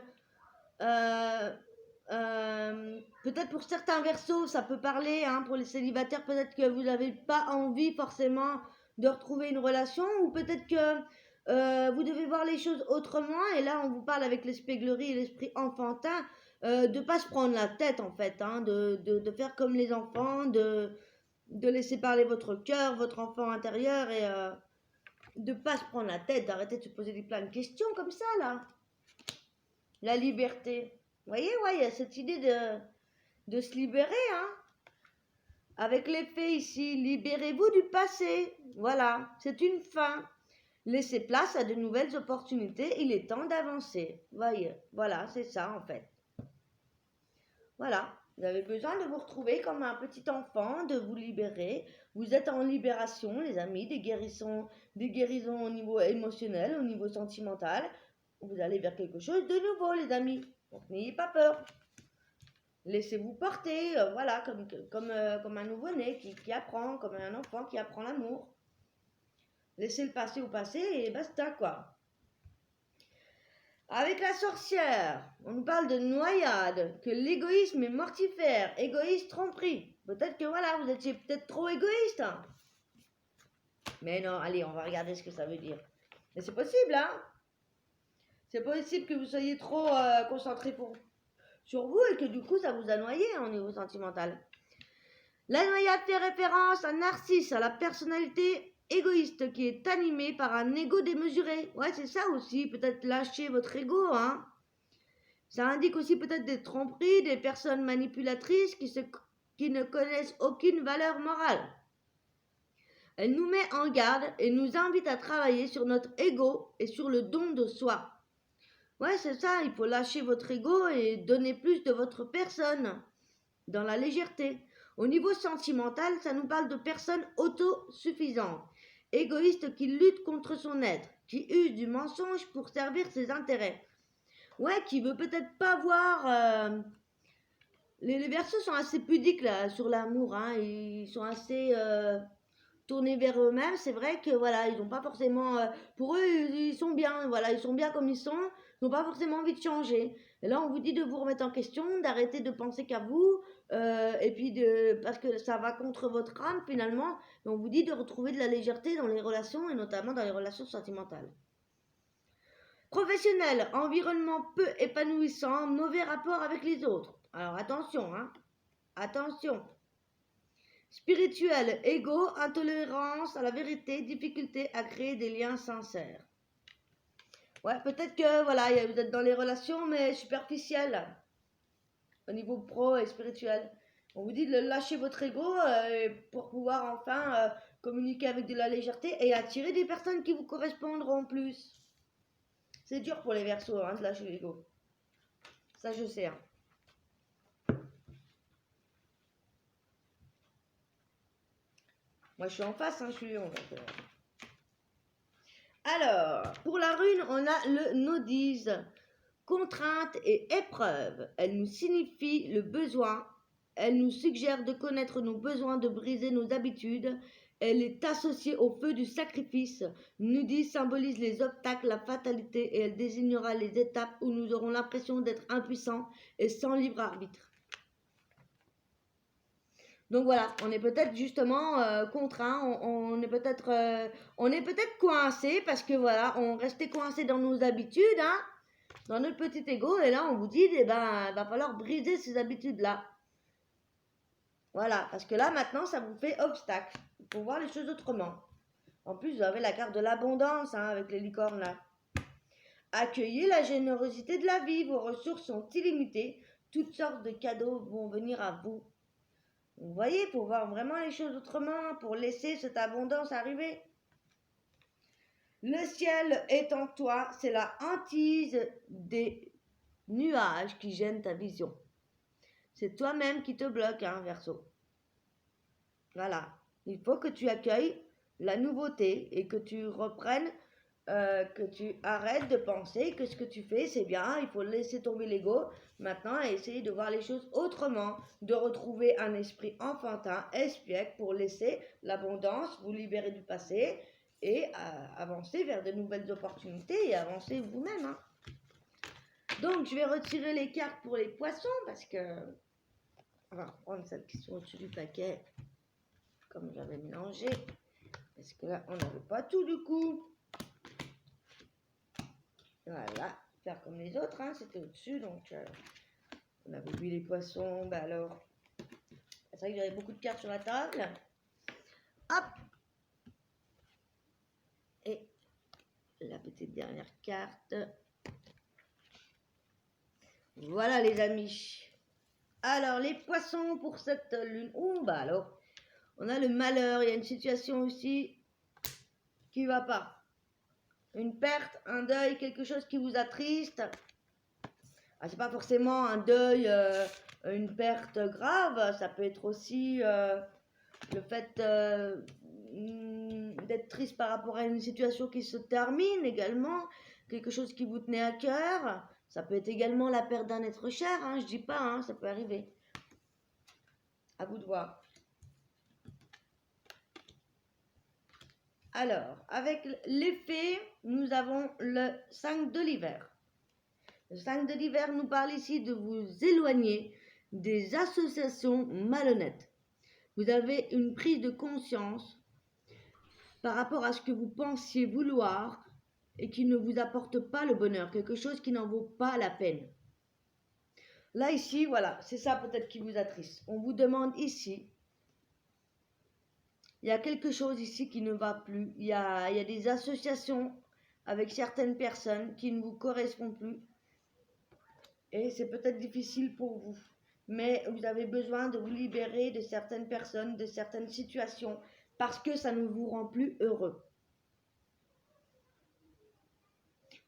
peut-être pour certains versos, ça peut parler, hein, pour les célibataires, peut-être que vous n'avez pas envie forcément de retrouver une relation, ou peut-être que vous devez voir les choses autrement, et là on vous parle avec l'espièglerie et l'esprit enfantin, de pas se prendre la tête en fait, hein, de faire comme les enfants, de laisser parler votre cœur, votre enfant intérieur, et de pas se prendre la tête, d'arrêter de se poser plein de questions comme ça là. La liberté. Vous voyez, ouais, il y a cette idée de se libérer, hein. Avec l'effet ici, libérez-vous du passé. Voilà, c'est une fin. Laissez place à de nouvelles opportunités, il est temps d'avancer. Voyez, voilà, c'est ça en fait. Voilà, vous avez besoin de vous retrouver comme un petit enfant, de vous libérer. Vous êtes en libération, les amis, des guérisons au niveau émotionnel, au niveau sentimental. Vous allez vers quelque chose de nouveau, les amis. Donc n'ayez pas peur. Laissez-vous porter, voilà, comme un nouveau-né qui apprend, comme un enfant qui apprend l'amour. Laissez le passé au passé et basta, quoi. Avec la sorcière, on nous parle de noyade, que l'égoïsme est mortifère, égoïste, tromperie. Peut-être que voilà, vous étiez peut-être trop égoïste. Hein. Mais non, allez, on va regarder ce que ça veut dire. Mais c'est possible, hein. C'est possible que vous soyez trop concentré sur vous et que du coup, ça vous a noyé au niveau sentimental. La noyade fait référence à Narcisse, à la personnalité égoïste qui est animée par un ego démesuré. Ouais, c'est ça aussi, peut-être lâcher votre ego, hein. Ça indique aussi peut-être des tromperies, des personnes manipulatrices qui ne connaissent aucune valeur morale. Elle nous met en garde et nous invite à travailler sur notre ego et sur le don de soi. Ouais, c'est ça, il faut lâcher votre ego et donner plus de votre personne, dans la légèreté. Au niveau sentimental, ça nous parle de personnes autosuffisantes, égoïstes qui luttent contre son être, qui usent du mensonge pour servir ses intérêts. Ouais, qui veut peut-être pas voir... Les versos sont assez pudiques là, sur l'amour, hein. Ils sont assez tournés vers eux-mêmes. C'est vrai que voilà, ils n'ont pas forcément... pour eux, ils sont bien, voilà, ils sont bien comme ils sont. Ils n'ont pas forcément envie de changer. Et là, on vous dit de vous remettre en question, d'arrêter de penser qu'à vous, et puis parce que ça va contre votre âme finalement. Et on vous dit de retrouver de la légèreté dans les relations, et notamment dans les relations sentimentales. Professionnel, environnement peu épanouissant, mauvais rapport avec les autres. Alors attention, hein. Attention. Spirituel, égo, intolérance à la vérité, difficulté à créer des liens sincères. Ouais, peut-être que voilà, vous êtes dans les relations, mais superficielles, au niveau pro et spirituel. On vous dit de lâcher votre ego pour pouvoir enfin communiquer avec de la légèreté et attirer des personnes qui vous correspondront plus. C'est dur pour les Verseaux, hein, de lâcher l'ego. Ça, je sais. Hein. Moi, je suis en face, hein, je suis Lion. Alors, pour la rune, on a le nodise. Contrainte et épreuve. Elle nous signifie le besoin. Elle nous suggère de connaître nos besoins, de briser nos habitudes. Elle est associée au feu du sacrifice. Nudis symbolise les obstacles, la fatalité, et elle désignera les étapes où nous aurons l'impression d'être impuissants et sans libre arbitre. Donc voilà, on est peut-être justement contraint, on est peut-être coincé parce que voilà, on restait coincé dans nos habitudes, hein, dans notre petit ego, et là on vous dit, eh ben, va falloir briser ces habitudes-là. Voilà, parce que là maintenant ça vous fait obstacle. Il faut voir les choses autrement. En plus, vous avez la carte de l'abondance, hein, avec les licornes là. Accueillez la générosité de la vie, vos ressources sont illimitées, toutes sortes de cadeaux vont venir à vous. Vous voyez, il faut voir vraiment les choses autrement pour laisser cette abondance arriver. Le ciel est en toi, c'est la hantise des nuages qui gênent ta vision. C'est toi-même qui te bloque, hein, Verseau. Voilà, il faut que tu accueilles la nouveauté et que tu reprennes que tu arrêtes de penser que ce que tu fais c'est bien, il faut laisser tomber l'ego maintenant et essayer de voir les choses autrement, de retrouver un esprit enfantin, espiègle pour laisser l'abondance, vous libérer du passé et avancer vers de nouvelles opportunités et avancer vous-même. Hein. Donc je vais retirer les cartes pour les poissons parce que on va prendre celles qui sont au-dessus du paquet comme j'avais mélangé parce que là on n'avait pas tout du coup. Voilà, faire comme les autres, hein, c'était au-dessus, donc on avait vu les poissons, bah alors, c'est vrai qu'il y avait beaucoup de cartes sur la table. Hop! Et la petite dernière carte. Voilà les amis. Alors, les poissons pour cette lune. Oh, bah alors, on a le malheur, il y a une situation aussi qui va pas. Une perte, un deuil, quelque chose qui vous attriste. Ah, c'est pas forcément un deuil, une perte grave, ça peut être aussi le fait d'être triste par rapport à une situation qui se termine également, quelque chose qui vous tenait à cœur. Ça peut être également la perte d'un être cher, hein, je dis pas, hein, ça peut arriver. À vous de voir. Alors, avec l'effet, nous avons le 5 de l'hiver. Le 5 de l'hiver nous parle ici de vous éloigner des associations malhonnêtes. Vous avez une prise de conscience par rapport à ce que vous pensiez vouloir et qui ne vous apporte pas le bonheur, quelque chose qui n'en vaut pas la peine. Là, ici, voilà, c'est ça peut-être qui vous attriste. On vous demande ici, il y a quelque chose ici qui ne va plus. Il y a des associations avec certaines personnes qui ne vous correspondent plus. Et c'est peut-être difficile pour vous. Mais vous avez besoin de vous libérer de certaines personnes, de certaines situations, parce que ça ne vous rend plus heureux.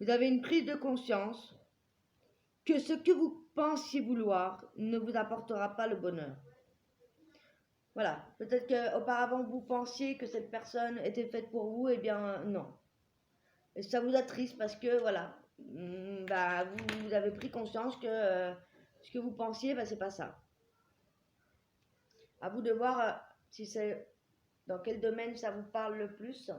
Vous avez une prise de conscience que ce que vous pensiez vouloir ne vous apportera pas le bonheur. Voilà, peut-être qu'auparavant vous pensiez que cette personne était faite pour vous, et bien non. Et ça vous attriste parce que voilà, bah, vous avez pris conscience que ce que vous pensiez, bah, c'est pas ça. À vous de voir si c'est dans quel domaine ça vous parle le plus.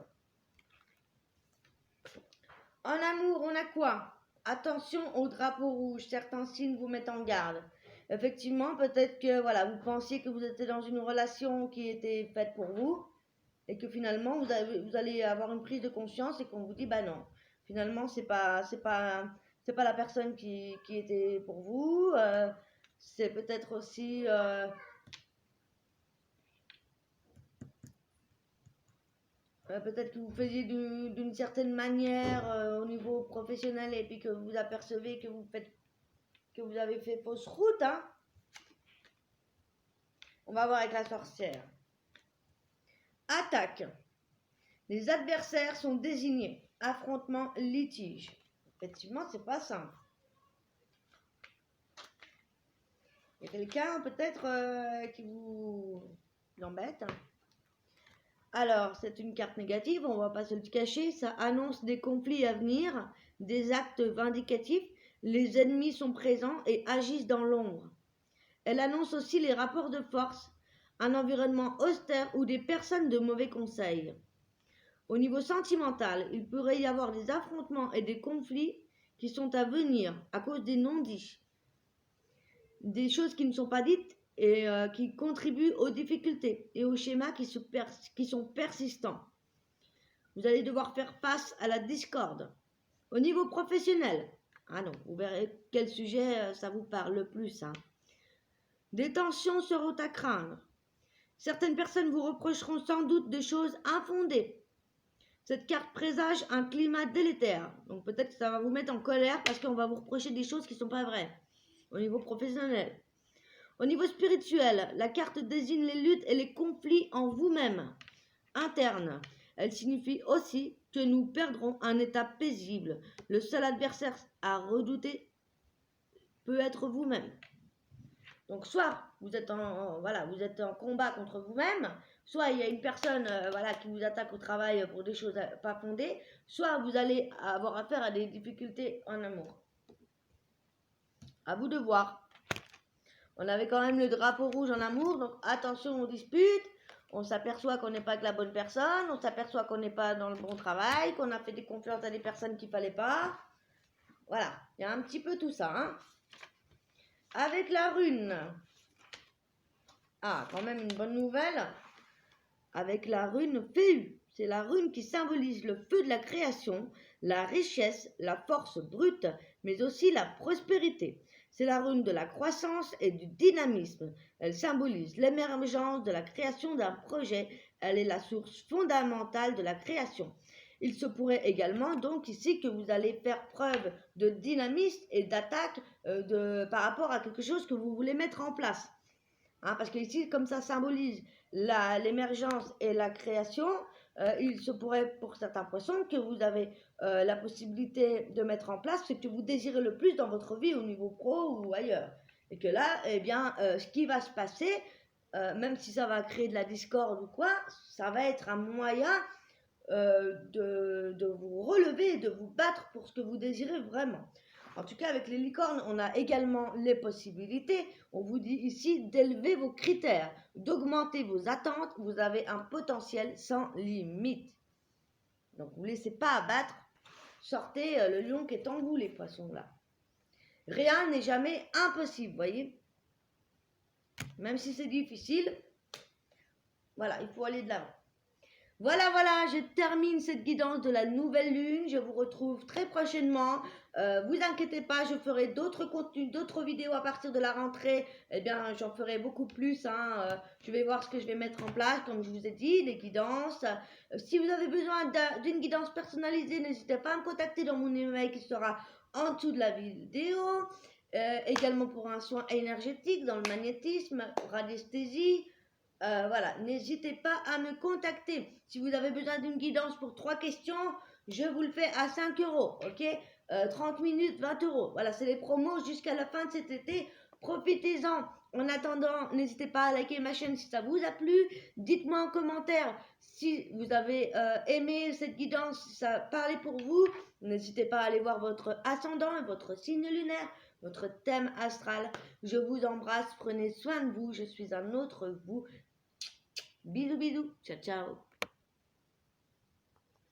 En amour, on a quoi? Attention au drapeau rouge, certains signes vous mettent en garde. Effectivement, peut-être que voilà, vous pensiez que vous étiez dans une relation qui était faite pour vous et que finalement vous allez avoir une prise de conscience et qu'on vous dit bah non, finalement c'est pas la personne qui était pour vous. C'est peut-être aussi peut-être que vous faisiez d'une certaine manière au niveau professionnel et puis que vous apercevez que vous avez fait fausse route. Hein. On va voir avec la sorcière. Attaque. Les adversaires sont désignés. Affrontement, litige. Effectivement, c'est pas simple. Il y a quelqu'un peut-être qui vous embête. Alors, c'est une carte négative, on ne va pas se le cacher, ça annonce des conflits à venir, des actes vindicatifs, les ennemis sont présents et agissent dans l'ombre. Elle annonce aussi les rapports de force, un environnement austère ou des personnes de mauvais conseils. Au niveau sentimental, il pourrait y avoir des affrontements et des conflits qui sont à venir à cause des non-dits, des choses qui ne sont pas dites et qui contribuent aux difficultés et aux schémas qui sont persistants. Vous allez devoir faire face à la discorde. Au niveau professionnel, vous verrez quel sujet ça vous parle le plus. Hein. Des tensions seront à craindre. Certaines personnes vous reprocheront sans doute des choses infondées. Cette carte présage un climat délétère. Donc peut-être que ça va vous mettre en colère parce qu'on va vous reprocher des choses qui ne sont pas vraies. Au niveau professionnel. Au niveau spirituel, la carte désigne les luttes et les conflits en vous-même, internes. Elle signifie aussi que nous perdrons un état paisible. Le seul adversaire à redouter peut être vous-même. Donc soit vous êtes en combat contre vous-même, soit il y a une personne voilà, qui vous attaque au travail pour des choses pas fondées, soit vous allez avoir affaire à des difficultés en amour. À vous de voir. On avait quand même le drapeau rouge en amour, donc attention aux disputes. On s'aperçoit qu'on n'est pas avec la bonne personne, on s'aperçoit qu'on n'est pas dans le bon travail, qu'on a fait des confiances à des personnes qu'il ne fallait pas. Voilà, il y a un petit peu tout ça. Hein. Avec la rune. Ah, quand même une bonne nouvelle. Avec la rune Féu. C'est la rune qui symbolise le feu de la création, la richesse, la force brute, mais aussi la prospérité. C'est la rune de la croissance et du dynamisme. Elle symbolise l'émergence de la création d'un projet. Elle est la source fondamentale de la création. Il se pourrait également donc ici que vous allez faire preuve de dynamisme et d'attaque par rapport à quelque chose que vous voulez mettre en place. Hein, parce qu'ici, comme ça symbolise l'émergence et la création, il se pourrait pour certains poissons que vous avez la possibilité de mettre en place ce que vous désirez le plus dans votre vie au niveau pro ou ailleurs. Et que là, eh bien, ce qui va se passer, même si ça va créer de la discorde ou quoi, ça va être un moyen de vous relever et de vous battre pour ce que vous désirez vraiment. En tout cas, avec les licornes, on a également les possibilités. On vous dit ici d'élever vos critères, d'augmenter vos attentes. Vous avez un potentiel sans limite. Donc, vous ne laissez pas abattre. Sortez le lion qui est en vous, les poissons, là. Rien n'est jamais impossible, voyez. Même si c'est difficile, voilà, il faut aller de l'avant. Voilà, je termine cette guidance de la nouvelle lune. Je vous retrouve très prochainement. Vous inquiétez pas, je ferai d'autres contenus, d'autres vidéos à partir de la rentrée. Eh bien, j'en ferai beaucoup plus. Hein. Je vais voir ce que je vais mettre en place, comme je vous ai dit, les guidances. Si vous avez besoin d'une guidance personnalisée, n'hésitez pas à me contacter dans mon email qui sera en dessous de la vidéo. Également pour un soin énergétique dans le magnétisme, radiesthésie. Voilà, n'hésitez pas à me contacter. Si vous avez besoin d'une guidance pour 3 questions, je vous le fais à 5 €, ok 30 minutes, 20 €. Voilà, c'est les promos jusqu'à la fin de cet été. Profitez-en. En attendant, n'hésitez pas à liker ma chaîne si ça vous a plu. Dites-moi en commentaire si vous avez aimé cette guidance, si ça parlait pour vous. N'hésitez pas à aller voir votre ascendant et votre signe lunaire, votre thème astral. Je vous embrasse, prenez soin de vous. Je suis un autre vous. Bisous, bisous. Ciao, ciao.